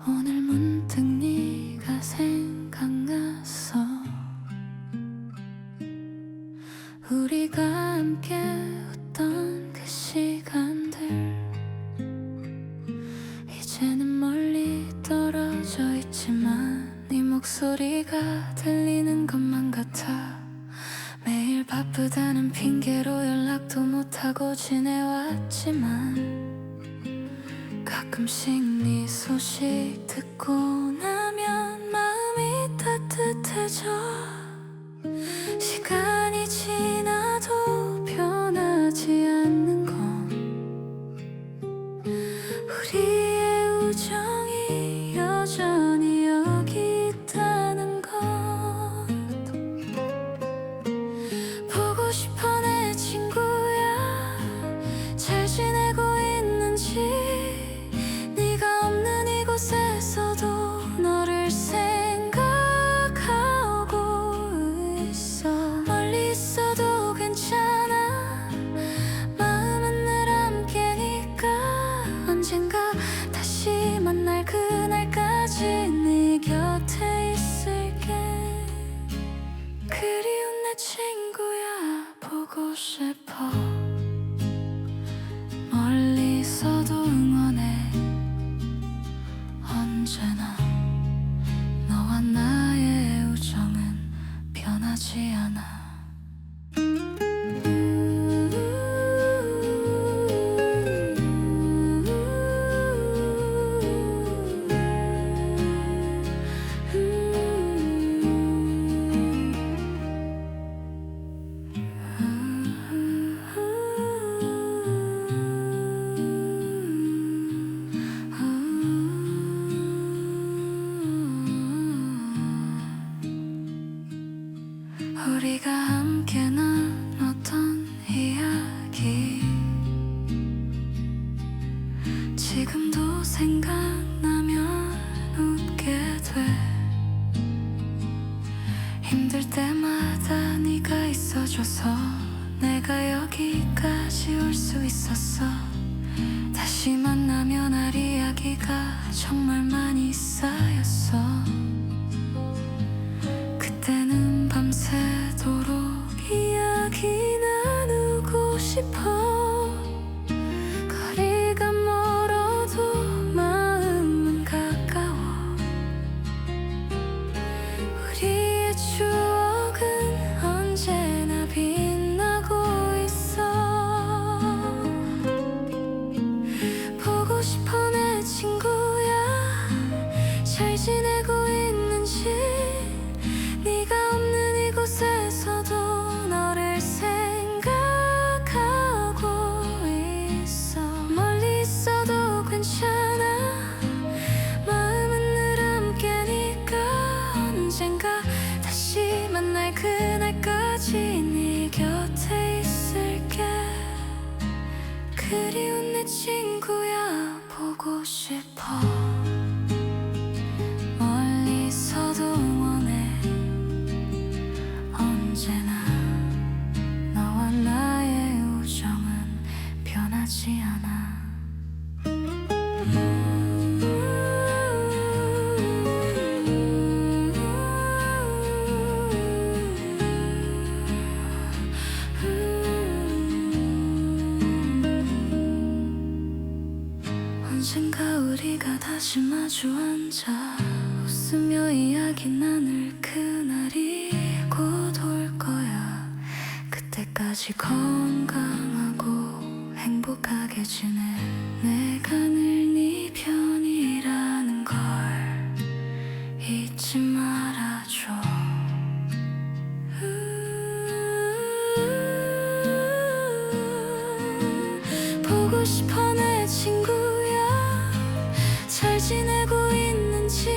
오늘 문득 네가 생각났어. 우리가 함께 웃던 그 시간들 이제는 멀리 떨어져 있지만 네 목소리가 들리는 것만 같아. 매일 바쁘다는 핑계로 연락도 못하고 지내왔지만 가끔씩 네 소식 듣고 나면 마음이 따뜻해져. 시간이 지나도 변하지 않는 건 우리의 우정이 여전히 여기 있다는 것. 보고 싶어 내 친구야. 잘 지내고 있는지. 네가 없는 이곳에서도 너를 생각하고 있어. 멀리 있어도 괜찮아. 마음은 늘 함께니까. 언젠가 다시 만날 그날까지 네 곁에 있을게. 그리운 내 친구야. 보고 싶어. 멀리서도 응원해. 언제나 너와 나의 우정은 변하지 않아. 우리가 함께 나눴던 이야기 지금도 생각나면 웃게 돼. 힘들 때마다 네가 있어줘서 내가 여기까지 올 수 있었어. 다시 만나면 할 이야기가 정말 많이 쌓였어. 그때는 밤새도록 이야기 나누고 싶어. 거리가 멀어도 마음은 가까워. 우리의 추억은 언제나 빛나고 있어. 보고 싶어 내 친구야. 잘 지내고 있는지. 네가 없는 이곳에서도 너를 생각하고 있어. 멀리 있어도 괜찮아. 마음은 늘 함께니까. 언젠가 다시 만날 그날까지 네 곁에 있을게. 그리운 내 친구야. 보고 싶어. 주저앉아 웃으며 이야기 나눌 그날이 곧 올 거야. 그때까지 건강하고 행복하게 지내. 내가 늘 네 편이라는 걸 잊지 말아줘. 보고 싶어 내 친구야. 잘 지내고 있는지.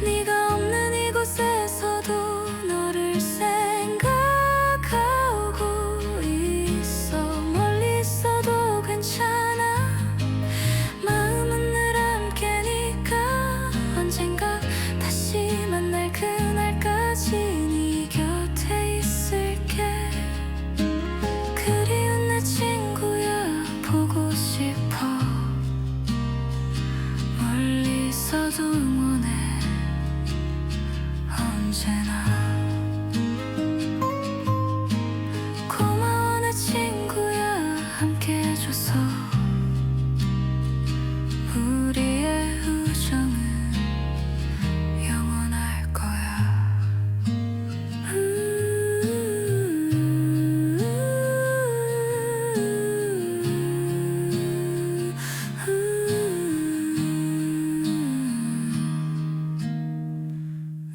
네가 없는 이곳에서도 너를 생각하고 있어. 멀리 있어도 괜찮아. 마음은 늘 함께니까. 언젠가 다시 만날 그날까지 네 곁에 있을게. 그리운 내 친구야, 보고 싶어. 멀리서도 응원해, 언제나. 고마워 내 친구야, 함께 해줘서. 우리의 우정은 영원할 거야.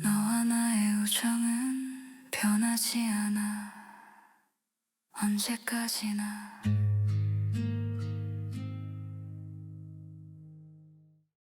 너와 나의 우정은 변하지 않아. 언제까지나.